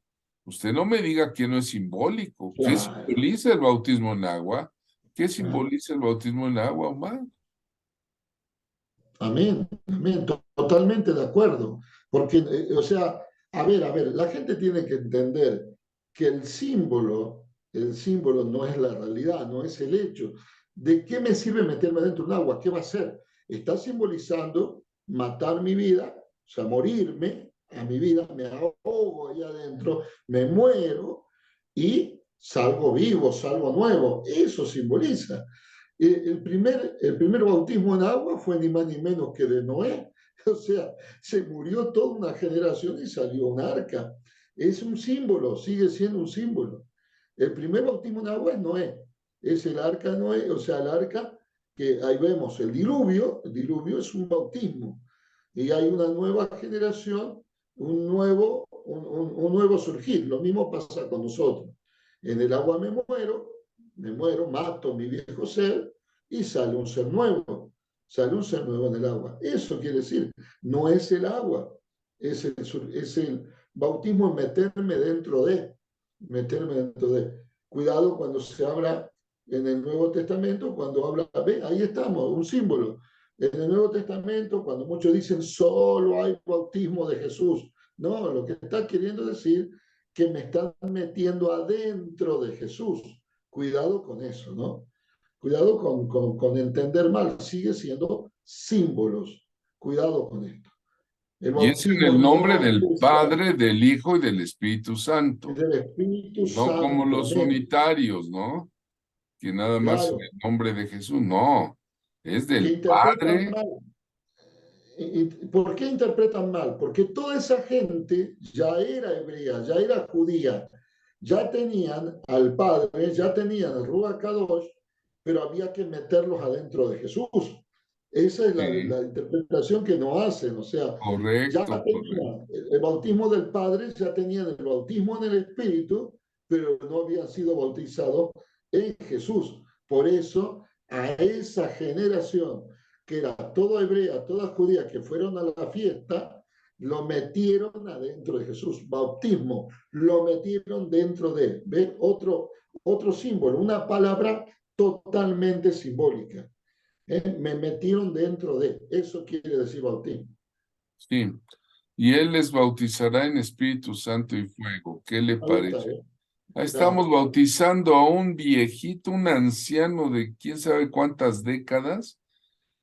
Usted no me diga que no es simbólico. ¿Qué Claro, simboliza el bautismo en agua? ¿Qué claro. simboliza el bautismo en agua, Omar? Amén, amén, totalmente de acuerdo. Porque, o sea, a ver, la gente tiene que entender que el símbolo no es la realidad, no es el hecho. ¿De qué me sirve meterme dentro de un agua? ¿Qué va a hacer? Está simbolizando matar mi vida, o sea, morirme a mi vida, me ahogo allá adentro, me muero y salgo vivo, salgo nuevo. Eso simboliza. El primer bautismo en agua fue ni más ni menos que de Noé. O sea, se murió toda una generación y salió un arca. Es un símbolo, sigue siendo un símbolo. El primer bautismo en agua es Noé. Es el arca de Noé, o sea, el arca que ahí vemos el diluvio es un bautismo. Y hay una nueva generación, un nuevo surgir. Lo mismo pasa con nosotros. En el agua me muero, mato mi viejo ser y sale un ser nuevo en el agua. Eso quiere decir, no es el agua, es el bautismo en meterme dentro de. Cuidado cuando se habla en el Nuevo Testamento, cuando habla, ve, ahí estamos, un símbolo. En el Nuevo Testamento, cuando muchos dicen solo hay bautismo de Jesús, no, lo que está queriendo decir que me están metiendo adentro de Jesús. Cuidado con eso, ¿no? Cuidado con entender mal, sigue siendo símbolos. Cuidado con esto. El Y es en bautismo el nombre no del es Padre, del Hijo y del Espíritu Santo, del Espíritu no como Santo, los amén. unitarios, ¿no? Que nada más en Claro, el nombre de Jesús, no, es que del interpretan Padre. mal. ¿Por qué interpretan mal? Porque toda esa gente ya era hebrea, ya era judía, ya tenían al Padre, ya tenían el Ruach Kadosh, pero había que meterlos adentro de Jesús. Esa es Sí, la interpretación que nos hacen, o sea, ya correcto, correcto. tenían el bautismo del Padre, ya tenían el bautismo en el Espíritu, pero no habían sido bautizados en Jesús. Por eso, a esa generación que era todo hebrea, toda judía, que fueron a la fiesta, lo metieron adentro de Jesús. Bautismo, lo metieron dentro de él. ¿Ven? Otro símbolo, una palabra totalmente simbólica. Me metieron dentro de él. Eso quiere decir bautismo. Sí. Y él les bautizará en Espíritu Santo y fuego. ¿Qué le Ahí está, parece? Ahí estamos claro. bautizando a un viejito, un anciano de quién sabe cuántas décadas,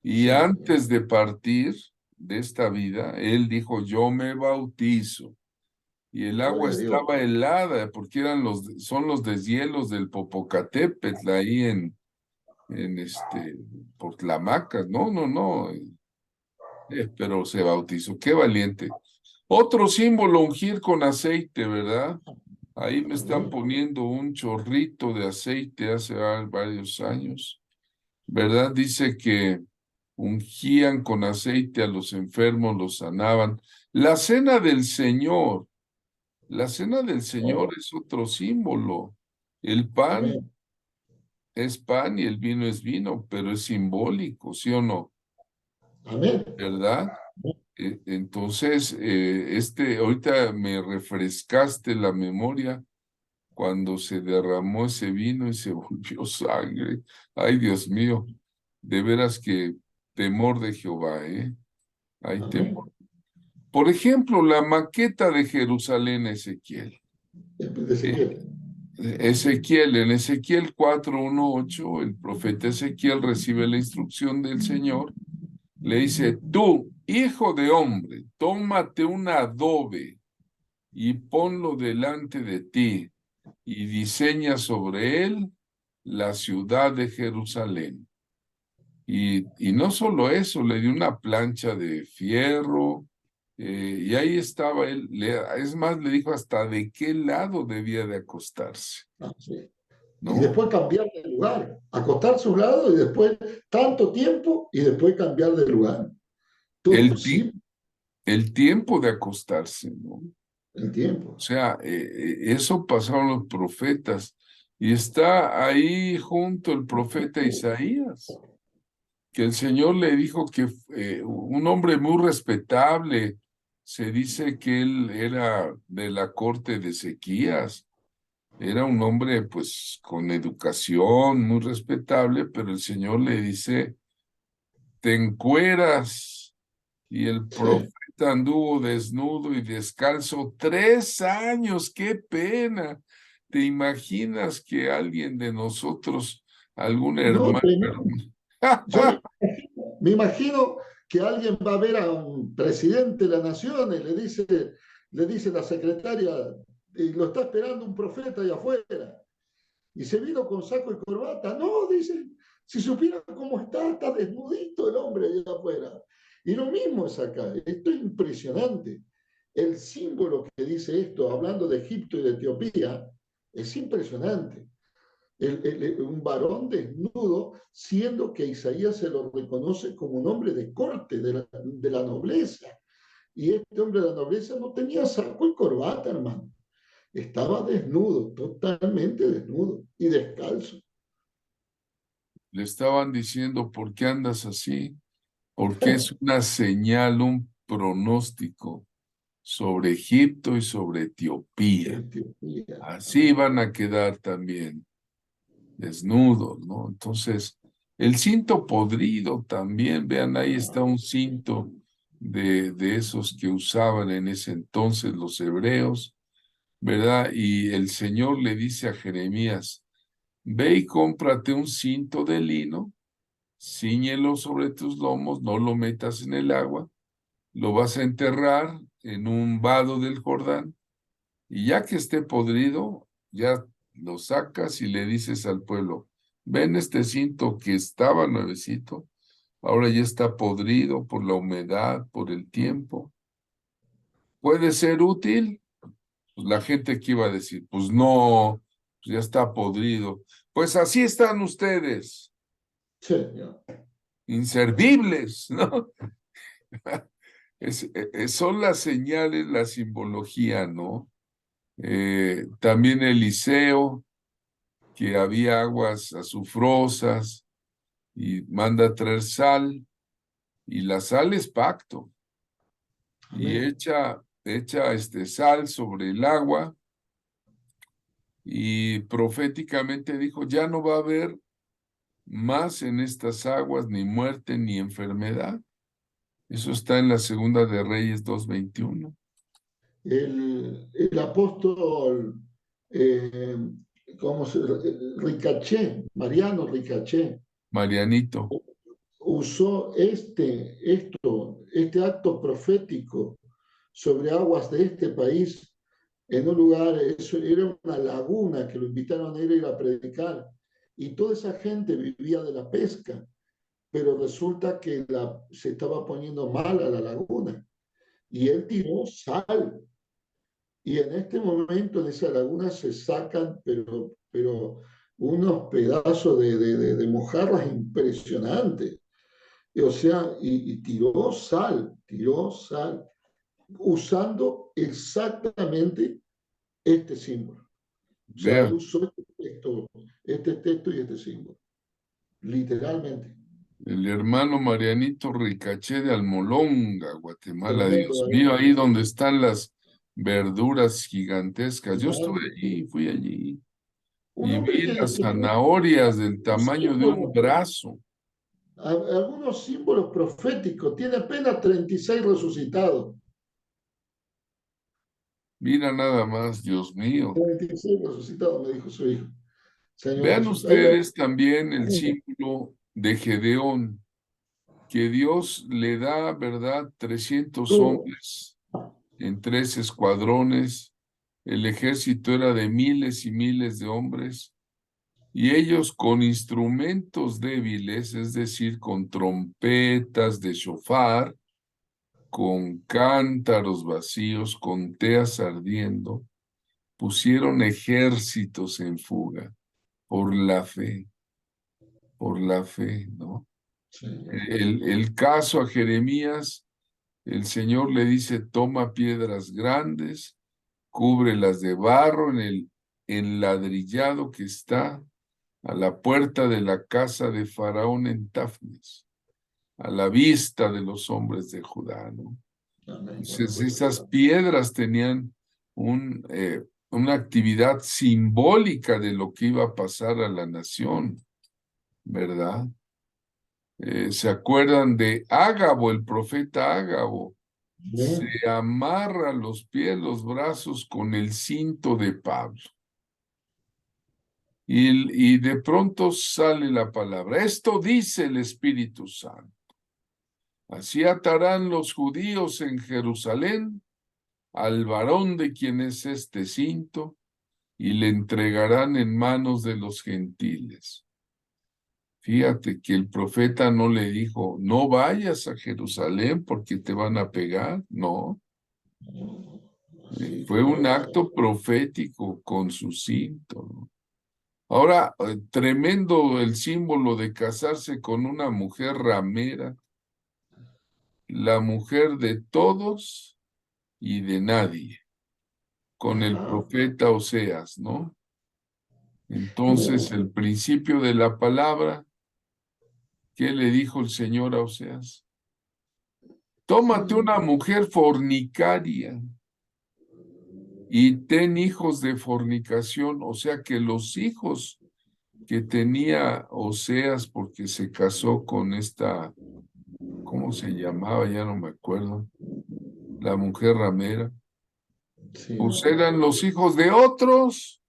y Sí, antes de partir de esta vida, él dijo, yo me bautizo. Y el agua gloria a Dios. estaba helada, porque son los deshielos del Popocatépetl ahí por Tlamacas. No, no, no, pero se bautizó. Qué valiente. Otro símbolo, ungir con aceite, ¿verdad? Ahí me están Amén. poniendo un chorrito de aceite hace varios años, ¿verdad? Dice que ungían con aceite a los enfermos, los sanaban. La cena del Señor, la cena del Señor Oh, es otro símbolo. El pan amén. es pan y el vino es vino, pero es simbólico, ¿sí o no? Amén. ¿Verdad? Entonces, ahorita me refrescaste la memoria cuando se derramó ese vino y se volvió sangre. Ay, Dios mío, de veras que temor de Jehová, ¿eh? Hay Amén. temor. Por ejemplo, la maqueta de Jerusalén, Ezequiel. De Eh, Ezequiel. en Ezequiel 4:1-8, el profeta Ezequiel recibe la instrucción del Señor. Le dice, tú, hijo de hombre, tómate un adobe y ponlo delante de ti y diseña sobre él la ciudad de Jerusalén. Y no solo eso, le dio una plancha de fierro, y ahí estaba él. Es más, le dijo hasta de qué lado debía de acostarse, Ah, sí. Y ¿no? después cambiar de lugar, acostarse a un lado y después tanto tiempo y después cambiar de lugar. Todo El, sí, ti- el tiempo de acostarse, ¿no? O el tiempo. sea, eso pasaron los profetas. Y está ahí junto el profeta Isaías, que el Señor le dijo que un hombre muy respetable, se dice que él era de la corte de Ezequías, era un hombre pues con educación, muy respetable, pero el Señor le dice, te encueras, y el Sí. profeta anduvo desnudo y descalzo 3 años, qué pena. ¿Te imaginas que alguien de nosotros, algún No, hermano, tremendo. Yo me imagino que alguien va a ver a un presidente de la nación y le dice la secretaria, y lo está esperando un profeta allá afuera. Y se vino con saco y corbata. No, dice, si supiera cómo está desnudito el hombre allá afuera. Y lo mismo es acá. Esto es impresionante. El símbolo que dice esto, hablando de Egipto y de Etiopía, es impresionante. Un varón desnudo, siendo que Isaías se lo reconoce como un hombre de corte, de la nobleza. Y este hombre de la nobleza no tenía saco y corbata, hermano. Estaba desnudo, totalmente desnudo y descalzo. le estaban diciendo, ¿por qué andas así? Porque es una señal, un pronóstico sobre Egipto y sobre Etiopía. Etiopía. Así Amén. van a quedar también desnudos, ¿no? Entonces, el cinto podrido también, vean, ahí está un cinto de esos que usaban en ese entonces los hebreos, ¿verdad? Y el Señor le dice a Jeremías, ve y cómprate un cinto de lino, cíñelo sobre tus lomos, no lo metas en el agua, lo vas a enterrar en un vado del Jordán, y ya que esté podrido, ya lo sacas y le dices al pueblo, ven este cinto que estaba nuevecito, ahora ya está podrido por la humedad, por el tiempo. ¿Puede ser útil? Pues la gente que iba a decir, pues no, pues ya está podrido. Pues así están ustedes, Señor. inservibles, ¿no? Son las señales, la simbología, ¿no? También Eliseo, que había aguas azufrosas y manda a traer sal, y la sal es pacto, y Amén. echa sal sobre el agua, y proféticamente dijo, ya no va a haber más en estas aguas ni muerte ni enfermedad. Eso está en la segunda de Reyes 2:21. El apóstol eh, Ricaché, Mariano Ricaché, Marianito, usó este acto profético sobre aguas de este país en un lugar, eso era una laguna que lo invitaron a ir a predicar, y toda esa gente vivía de la pesca, pero resulta que se estaba poniendo mal a la laguna, y él tiró sal, y en este momento en esa laguna se sacan, pero unos pedazos de mojarras impresionantes. O sea, y tiró sal, usando exactamente este símbolo. O sea, él vean, usó este texto y este símbolo, literalmente. el hermano Marianito Ricaché de Almolonga, Guatemala, Tremendo, Dios mío, ahí donde están las verduras gigantescas. Yo estuve grande. allí, fui allí, Un y hombre vi que las tenía zanahorias del tamaño de un símbolos, brazo. algunos símbolos proféticos, tiene apenas 36 resucitados. Mira nada más, Dios mío. 36 resucitados, me dijo su hijo. Señor Vean Jesús. Ahí va. ustedes también el símbolo de Gedeón, que Dios le da, ¿verdad? 300 hombres en 3 escuadrones. El ejército era de miles y miles de hombres, y ellos con instrumentos débiles, es decir, con trompetas de shofar, con cántaros vacíos, con teas ardiendo, pusieron ejércitos en fuga por la fe, ¿no? Señor Jesús. El caso a Jeremías, el Señor le dice, toma piedras grandes, cúbrelas de barro en el enladrillado que está a la puerta de la casa de Faraón en Tafnes, a la vista de los hombres de Judá, ¿no? Amén. Con la Entonces, puerta esas cerrada. piedras tenían una actividad simbólica de lo que iba a pasar a la nación, ¿verdad? ¿Se acuerdan de Ágabo, el profeta Ágabo? Se Amén. amarra los pies, los brazos con el cinto de Pablo. Y de pronto sale la palabra. Esto dice el Espíritu Santo. Así atarán los judíos en Jerusalén al varón de quien es este cinto y le entregarán en manos de los gentiles. Fíjate que el profeta no le dijo, no vayas a Jerusalén porque te van a pegar. No, Sí, fue un poderoso. acto profético con su cinto, ¿no? Ahora, tremendo el símbolo de casarse con una mujer ramera, la mujer de todos y de nadie, con el Ajá. profeta Oseas, ¿no? Entonces, el principio de la palabra, ¿qué le dijo el Señor a Oseas? Tómate Sí. una mujer fornicaria y ten hijos de fornicación, o sea que los hijos que tenía Oseas porque se casó con esta, ¿cómo se llamaba? Ya no me acuerdo, la mujer ramera, Sí, no pues me eran acuerdo. los hijos de otros,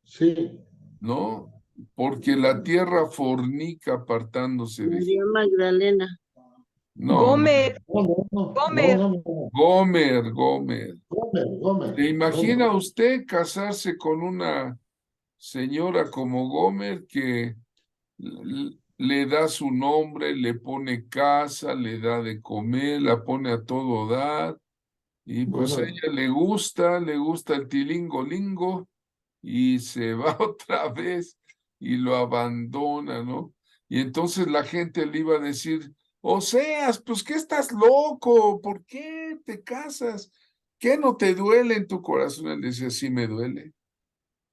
Sí. ¿no? Porque la tierra fornica apartándose de María Jehová. Magdalena. No, no, Gomer, No, no, no, no, Gomer. no, no. Gomer, Gomer. Gómez, Gómez, ¿Se Gómez. imagina usted casarse con una señora como Gomer que le da su nombre, le pone casa, le da de comer, la pone a todo dar, y pues a Bueno, ella le gusta el tilingolingo, y se va otra vez y lo abandona, ¿no? Y entonces la gente le iba a decir, Oseas, pues ¿qué estás loco? ¿Por qué te casas? ¿Qué no te duele en tu corazón? Él decía, sí me duele.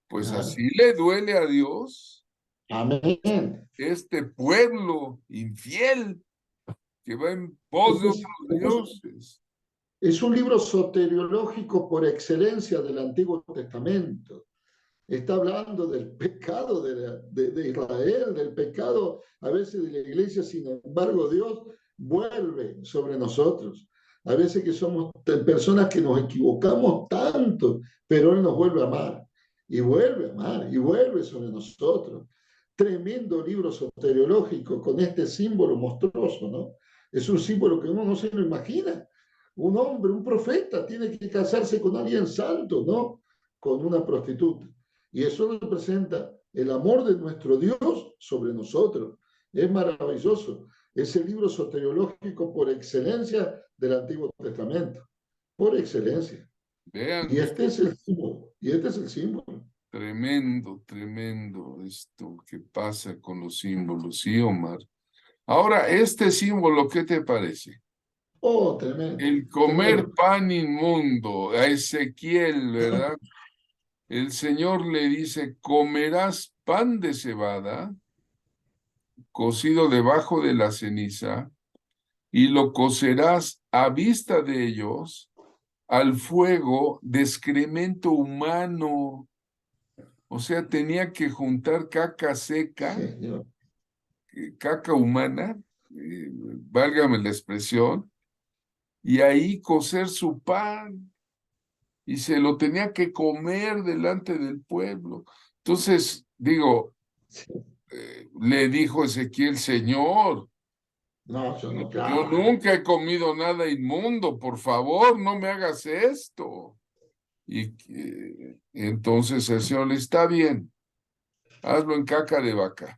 Pues claro. así le duele a Dios Amén. este pueblo infiel. que va en pos de otros Es, dioses. es un libro soteriológico por excelencia del Antiguo Testamento. Está hablando del pecado de Israel, del pecado a veces de la iglesia. Sin embargo, Dios vuelve sobre nosotros. A veces que somos personas que nos equivocamos tanto, pero Él nos vuelve a amar y vuelve a amar y vuelve sobre nosotros. Tremendo libro soteriológico con este símbolo monstruoso, ¿no? Es un símbolo que uno no se lo imagina. Un hombre, un profeta, tiene que casarse con alguien santo, ¿no? Con una prostituta. Y eso representa el amor de nuestro Dios sobre nosotros. Es maravilloso. Es el libro soteriológico por excelencia del Antiguo Testamento. Por excelencia. Vean Y este es ustedes, el símbolo. Y este es el símbolo. tremendo, tremendo esto que pasa con los símbolos, ¿sí, Omar? Ahora, este símbolo, ¿qué te parece? Oh, tremendo. El comer Tremendo. pan inmundo, a Ezequiel, ¿verdad? El Señor le dice, comerás pan de cebada, cocido debajo de la ceniza, y lo cocerás a vista de ellos al fuego de excremento humano. O sea, tenía que juntar caca seca, Señor. caca humana, válgame la expresión, y ahí cocer su pan, y se lo tenía que comer delante del pueblo. Entonces, digo, Sí. le dijo Ezequiel, Señor, No, yo no, yo claro. nunca he comido nada inmundo, por favor, no me hagas esto. Y entonces el Señor le está bien, hazlo en caca de vaca.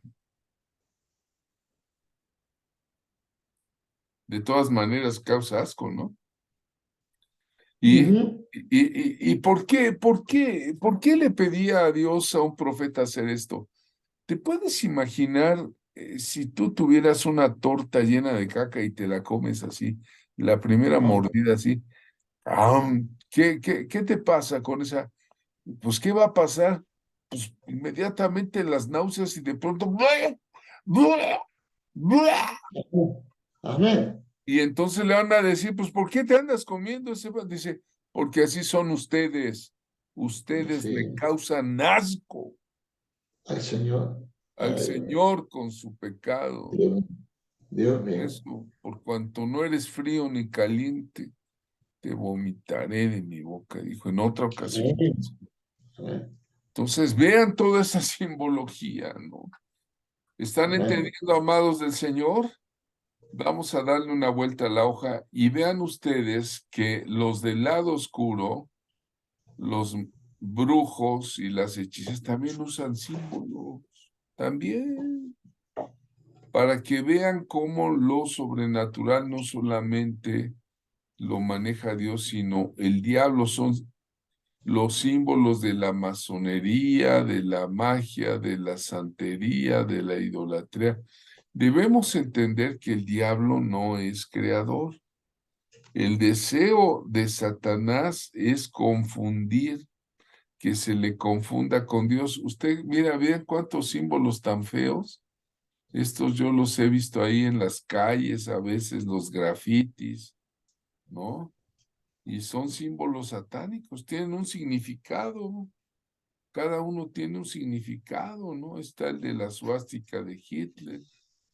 De todas maneras causa asco, ¿no? ¿Y, Ujú. y por qué le pedía a Dios a un profeta hacer esto? ¿Te puedes imaginar si tú tuvieras una torta llena de caca y te la comes así, la primera No, mordida así? ¿Qué te pasa con esa? Pues, ¿qué va a pasar? Pues inmediatamente las náuseas y de pronto, ¡bleh! ¡bleh! ¡bleh! no. Amén. Y entonces le van a decir, pues, ¿por qué te andas comiendo ese pan? Dice, porque así son ustedes. Ustedes le Sí. causan asco Al Señor. al Ay, Señor con su pecado. Dios, Dios Por mío. eso, por cuanto no eres frío ni caliente, te vomitaré de mi boca, dijo en otra ocasión. Amén. Amén. Entonces, vean toda esa simbología, ¿no? ¿Están Amén. entendiendo, amados del Señor? Vamos a darle una vuelta a la hoja y vean ustedes que los del lado oscuro, los brujos y las hechizas también usan símbolos, también, para que vean cómo lo sobrenatural no solamente lo maneja Dios, sino el diablo. Son los símbolos de la masonería, de la magia, de la santería, de la idolatría. Debemos entender que el diablo no es creador. El deseo de Satanás es confundir, que se le confunda con Dios. Usted, mira, vean cuántos símbolos tan feos. Estos yo los he visto ahí en las calles, a veces los grafitis, ¿no? Y son símbolos satánicos, tienen un significado. Cada uno tiene un significado, ¿no? Está el de la suástica de Hitler,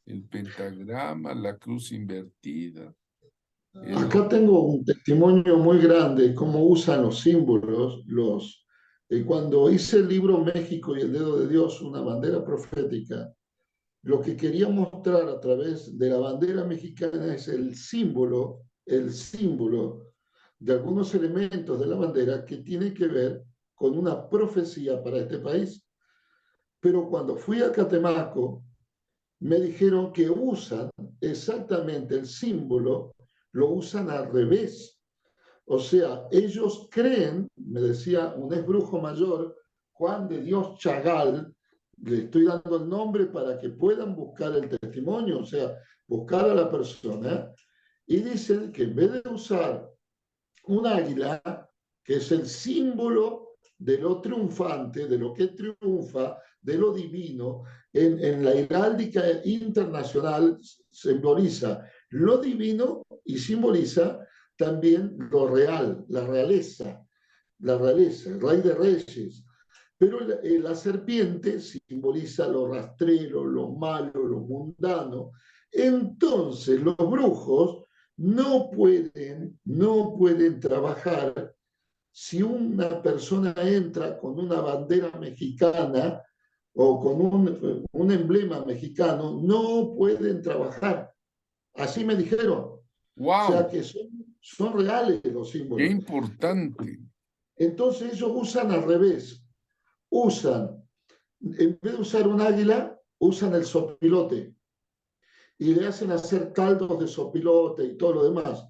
el pentagrama, la cruz invertida, el Acá tengo un testimonio muy grande de cómo usan los símbolos. Cuando hice el libro México y el dedo de Dios, una bandera profética, lo que quería mostrar a través de la bandera mexicana es el símbolo de algunos elementos de la bandera que tienen que ver con una profecía para este país. Pero cuando fui a Catemaco, me dijeron que usan exactamente el símbolo, lo usan al revés. O sea, ellos creen, me decía un ex brujo mayor, Juan de Dios Chagal, le estoy dando el nombre para que puedan buscar el testimonio, o sea, buscar a la persona, y dicen que en vez de usar un águila, que es el símbolo de lo triunfante, de lo que triunfa, de lo divino, en la heráldica internacional simboliza lo divino y simboliza también lo real, la realeza, el rey de reyes. Pero la serpiente simboliza lo rastrero, lo malo, lo mundano. Entonces los brujos no pueden trabajar si una persona entra con una bandera mexicana o con un emblema mexicano, no pueden trabajar. Así me dijeron. O sea ¡Wow! que son reales los ¡Qué símbolos. importante! Entonces ellos usan al revés. Usan, en vez de usar un águila, usan el sopilote y le hacen hacer caldos de sopilote y todo lo demás.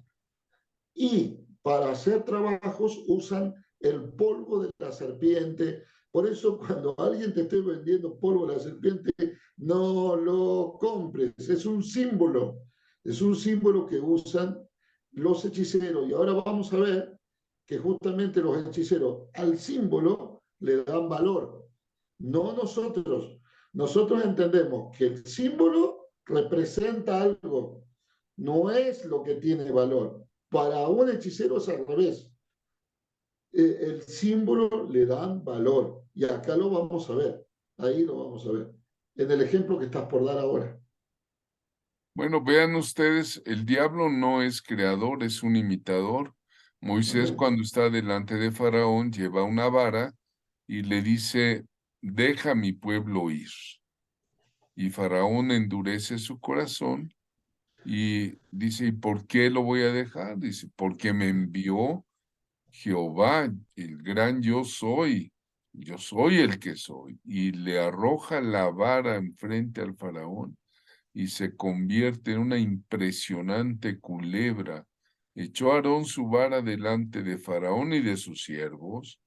Y para hacer trabajos usan el polvo de la serpiente. Por eso cuando alguien te esté vendiendo polvo de la serpiente, no lo compres. Es un símbolo que usan los hechiceros. Y ahora vamos a ver que justamente los hechiceros al símbolo le dan valor. No nosotros. Nosotros entendemos que el símbolo representa algo, no es lo que tiene valor. Para un hechicero es al revés. El símbolo le dan valor. Y acá lo vamos a ver. Ahí lo vamos a ver. En el ejemplo que estás por dar ahora. Bueno, vean ustedes, el diablo no es creador, es un imitador. Moisés, Amén. cuando está delante de Faraón, lleva una vara y le dice, deja mi pueblo ir. Y Faraón endurece su corazón y dice, ¿y por qué lo voy a dejar? Dice, porque me envió Jehová, el gran yo soy el que soy. Y le arroja la vara enfrente al Faraón y se convierte en una impresionante culebra. Echó Aarón su vara delante de Faraón y de sus siervos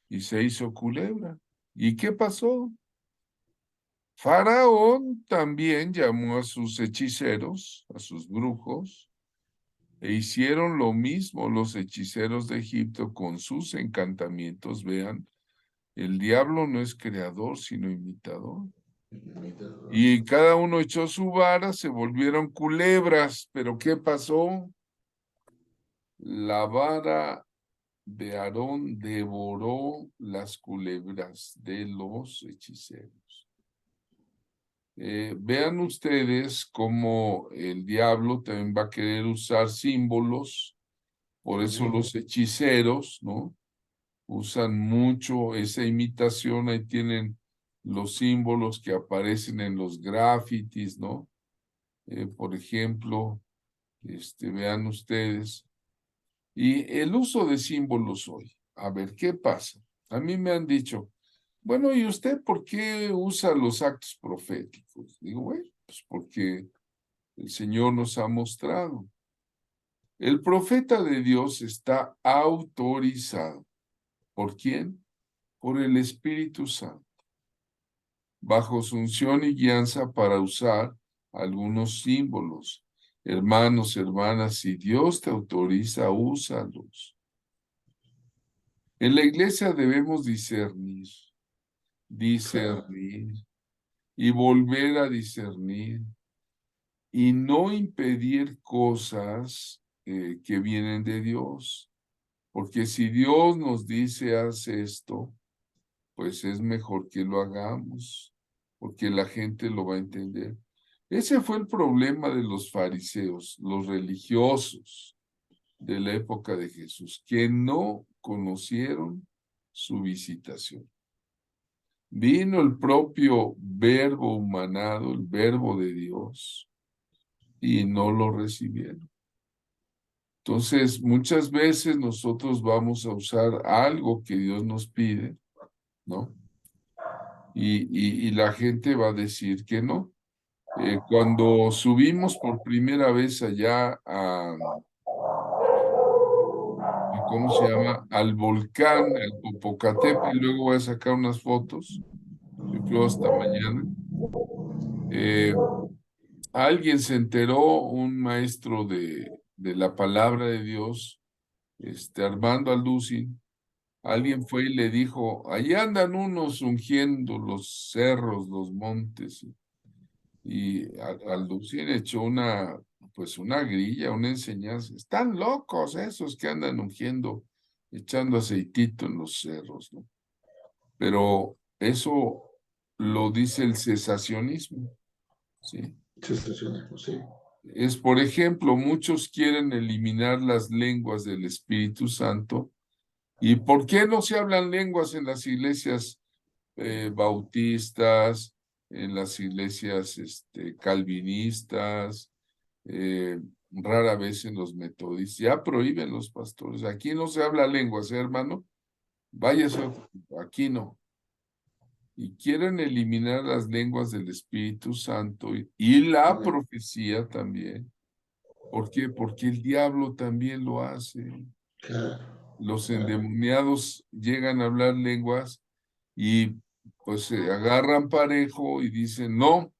y se hizo culebra. ¿Y qué pasó? Faraón también llamó a sus hechiceros, a sus brujos, e hicieron lo mismo los hechiceros de Egipto con sus encantamientos. Vean, el diablo no es creador, sino imitador. Y cada uno echó su vara, se volvieron culebras. ¿Pero qué pasó? La vara de Aarón devoró las culebras de los hechiceros. Vean ustedes cómo el diablo también va a querer usar símbolos, por eso los hechiceros, ¿no? Usan mucho esa imitación, ahí tienen los símbolos que aparecen en los grafitis, ¿no? Por ejemplo, vean ustedes. Y el uso de símbolos hoy, a ver, ¿qué pasa? A mí me han dicho, bueno, ¿y usted por qué usa los actos proféticos? Digo, bueno, pues porque el Señor nos ha mostrado. El profeta de Dios está autorizado. ¿Por quién? Por el Espíritu Santo, bajo su unción y guianza para usar algunos símbolos. Hermanos, hermanas, si Dios te autoriza, úsalos. En la iglesia debemos discernir y volver a discernir y no impedir cosas que vienen de Dios. Porque si Dios nos dice, haz esto, pues es mejor que lo hagamos, porque la gente lo va a entender. Ese fue el problema de los fariseos, los religiosos de la época de Jesús, que no conocieron su visitación. Vino el propio verbo humanado, el verbo de Dios, y no lo recibieron. Entonces, muchas veces nosotros vamos a usar algo que Dios nos pide, ¿no? Y la gente va a decir que no. Cuando subimos por primera vez allá a, ¿cómo se llama? Al volcán, al Popocatépetl, y luego voy a sacar unas fotos, yo creo hasta mañana. Alguien se enteró, un maestro de la palabra de Dios, Armando Alducin, alguien fue y le dijo, allí andan unos ungiendo los cerros, los montes, y Alducin echó una pues una grilla, una enseñanza. Están locos esos que andan ungiendo, echando aceitito en los cerros, ¿no? Pero eso lo dice el cesacionismo, ¿sí? Sensacionismo, sí. Es, por ejemplo, muchos quieren eliminar las lenguas del Espíritu Santo. ¿Y por qué no se hablan lenguas en las iglesias bautistas, en las iglesias calvinistas, rara vez en los metodistas? Ya prohíben los pastores. Aquí no se habla lenguas, hermano. Váyase, aquí no. Y quieren eliminar las lenguas del Espíritu Santo y la profecía también. ¿Por qué? Porque el diablo también lo hace. Claro, Los claro. endemoniados llegan a hablar lenguas y pues se agarran parejo y dicen, no,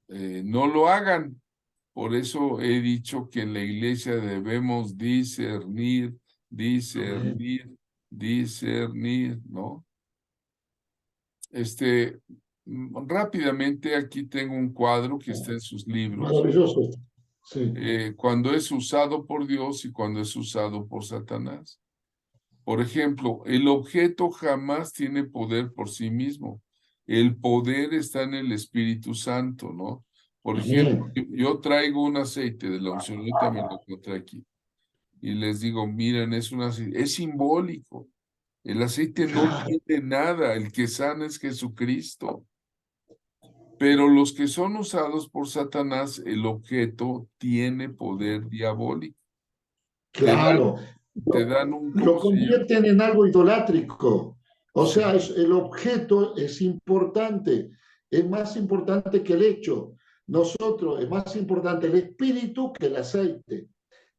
no lo hagan. Por eso he dicho que en la iglesia debemos discernir, Amén. discernir, discernir, ¿no? Rápidamente aquí tengo un cuadro que está en sus libros, Maravilloso. Sí. cuando es usado por Dios y cuando es usado por Satanás. Por ejemplo, el objeto jamás tiene poder por sí mismo. El poder está en el Espíritu Santo, ¿no? Por ejemplo, Amén. yo traigo un aceite de la unción, yo también lo encontré aquí, y les digo, miren, es un aceite, es simbólico. El aceite no Claro, tiene nada, el que sana es Jesucristo. Pero los que son usados por Satanás, el objeto tiene poder diabólico. Te dan, claro. te Lo, dan un, lo ¿cómo se llama? convierten en algo idolátrico. O sea, Sí, el objeto es importante, es más importante que el hecho. Nosotros, es más importante el espíritu que el aceite.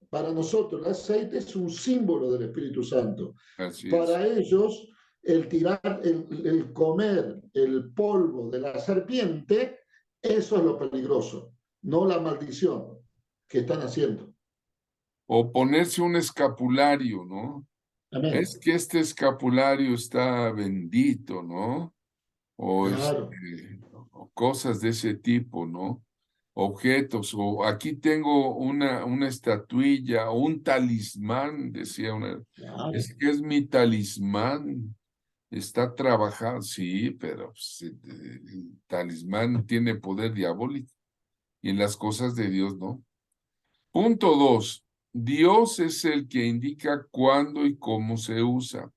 Para nosotros, el aceite es un símbolo del Espíritu Santo. así es. Para ellos, el tirar, el comer el polvo de la serpiente, eso es lo peligroso, no la maldición que están haciendo. O ponerse un escapulario, ¿no? Es Amén. que este escapulario está bendito, ¿no? O, Claro. o cosas de ese tipo, ¿no? Objetos, o aquí tengo una estatuilla, o un talismán, decía una, Claro. es que es mi talismán, está trabajado, sí, pero pues, el talismán tiene poder diabólico y en las cosas de Dios, ¿no? Punto 2. Dios es el que indica cuándo y cómo se usa.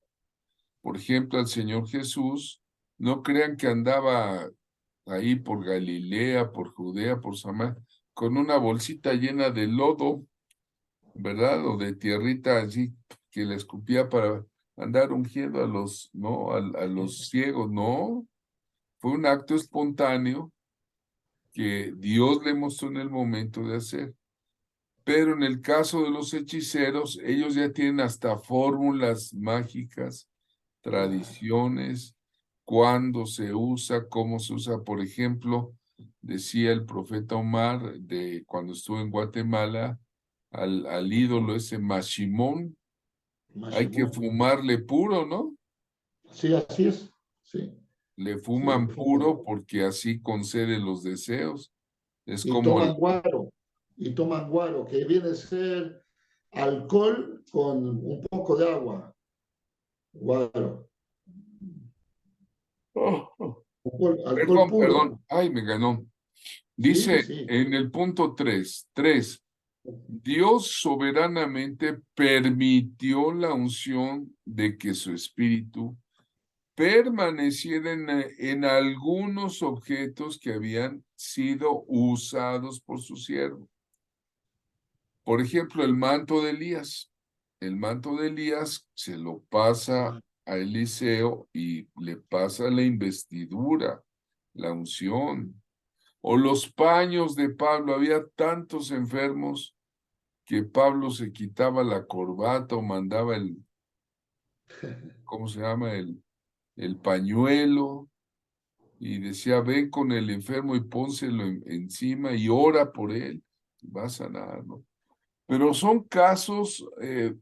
Por ejemplo, al Señor Jesús, no crean que andaba ahí por Galilea, por Judea, por Samaria, con una bolsita llena de lodo, ¿verdad? O de tierrita así que le escupía para andar ungiendo a los, ¿no? A los ciegos, no. Fue un acto espontáneo que Dios le mostró en el momento de hacer. Pero en el caso de los hechiceros, ellos ya tienen hasta fórmulas mágicas, tradiciones, cuándo se usa, cómo se usa. Por ejemplo, decía el profeta Omar de cuando estuvo en Guatemala, al ídolo ese Mashimón, hay que Mashimón. fumarle puro, ¿no? Sí, así es. Sí, Le sí. fuman puro porque así concede los deseos. Es Y como toman guaro. Y toman guaro, que viene a ser alcohol con un poco de agua. Guaro. Alcohol Perdón, perdón. puro. Ay, me ganó. Sí, Dice sí. en el punto 3, Dios soberanamente permitió la unción de que su espíritu permaneciera en algunos objetos que habían sido usados por su siervo. Por ejemplo, el manto de Elías. El manto de Elías se lo pasa a Eliseo y le pasa la investidura, la unción. O los paños de Pablo, había tantos enfermos que Pablo se quitaba la corbata o mandaba ¿cómo se llama? El pañuelo y decía, ven con el enfermo y pónselo encima y ora por él, va a sanar, ¿no? Pero son casos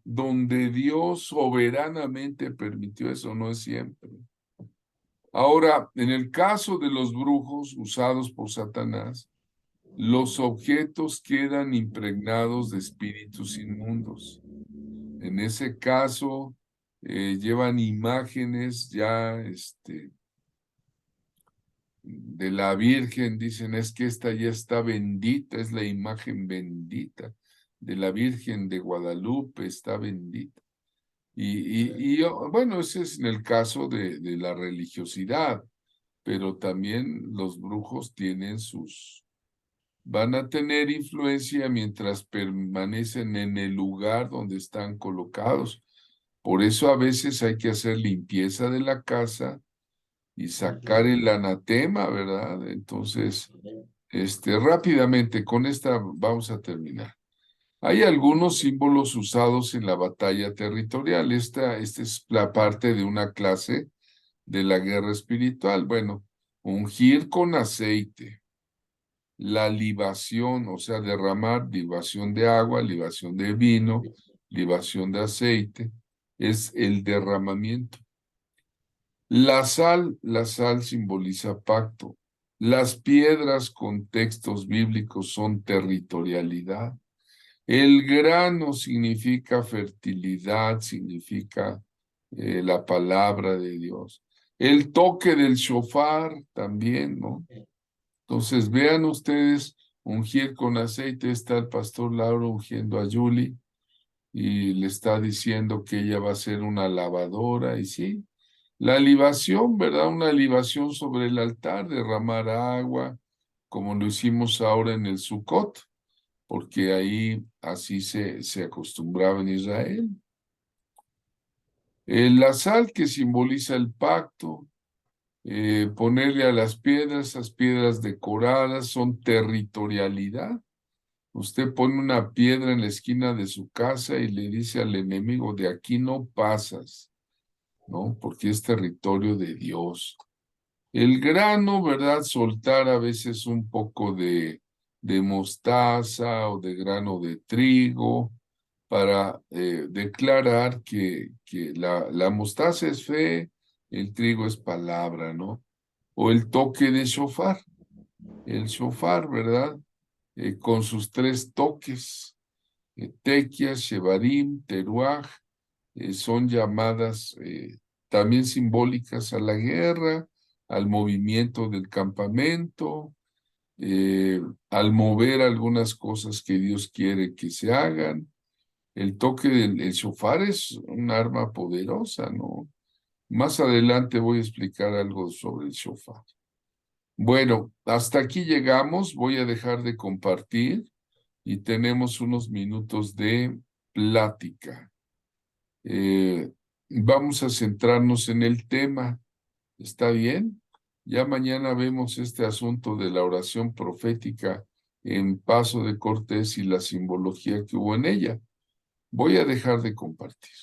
donde Dios soberanamente permitió eso, no es siempre. Ahora, en el caso de los brujos usados por Satanás, los objetos quedan impregnados de espíritus inmundos. En ese caso, llevan imágenes ya de la Virgen, dicen, es que esta ya está bendita, es la imagen bendita de la Virgen de Guadalupe, está bendita. Bueno, ese es en el caso de la religiosidad, pero también los brujos tienen van a tener influencia mientras permanecen en el lugar donde están colocados. Por eso a veces hay que hacer limpieza de la casa y sacar el anatema, ¿verdad? Entonces, rápidamente, con esta vamos a terminar. Hay algunos símbolos usados en la batalla territorial. Esta es la parte de una clase de la guerra espiritual. Bueno, ungir con aceite, la libación, o sea, derramar, libación de agua, libación de vino, libación de aceite, es el derramamiento. La sal simboliza pacto. Las piedras con textos bíblicos son territorialidad. El grano significa fertilidad, significa la palabra de Dios. El toque del shofar también, ¿no? Entonces, vean ustedes, ungir con aceite, está el pastor Lauro ungiendo a Julie y le está diciendo que ella va a ser una lavadora, y sí, la libación, ¿verdad? Una libación sobre el altar, derramar agua, como lo hicimos ahora en el Sukkot, porque ahí así se acostumbraba en Israel. La sal que simboliza el pacto, ponerle a las piedras, esas piedras decoradas son territorialidad. Usted pone una piedra en la esquina de su casa y le dice al enemigo, de aquí no pasas, ¿no? Porque es territorio de Dios. El grano, ¿verdad? Soltar a veces un poco de mostaza o de grano de trigo para declarar que la mostaza es fe, el trigo es palabra, ¿no? O el toque de shofar, el shofar, ¿verdad? Con sus 3 toques, tequias, shevarim, teruaj, son llamadas también simbólicas a la guerra, al movimiento del campamento, al mover algunas cosas que Dios quiere que se hagan. El toque del shofar es un arma poderosa, ¿no? Más adelante voy a explicar algo sobre el shofar. Bueno, hasta aquí llegamos. Voy a dejar de compartir y tenemos unos minutos de plática. Vamos a centrarnos en el tema. ¿Está bien? Ya mañana vemos este asunto de la oración profética en Paso de Cortés y la simbología que hubo en ella. Voy a dejar de compartir.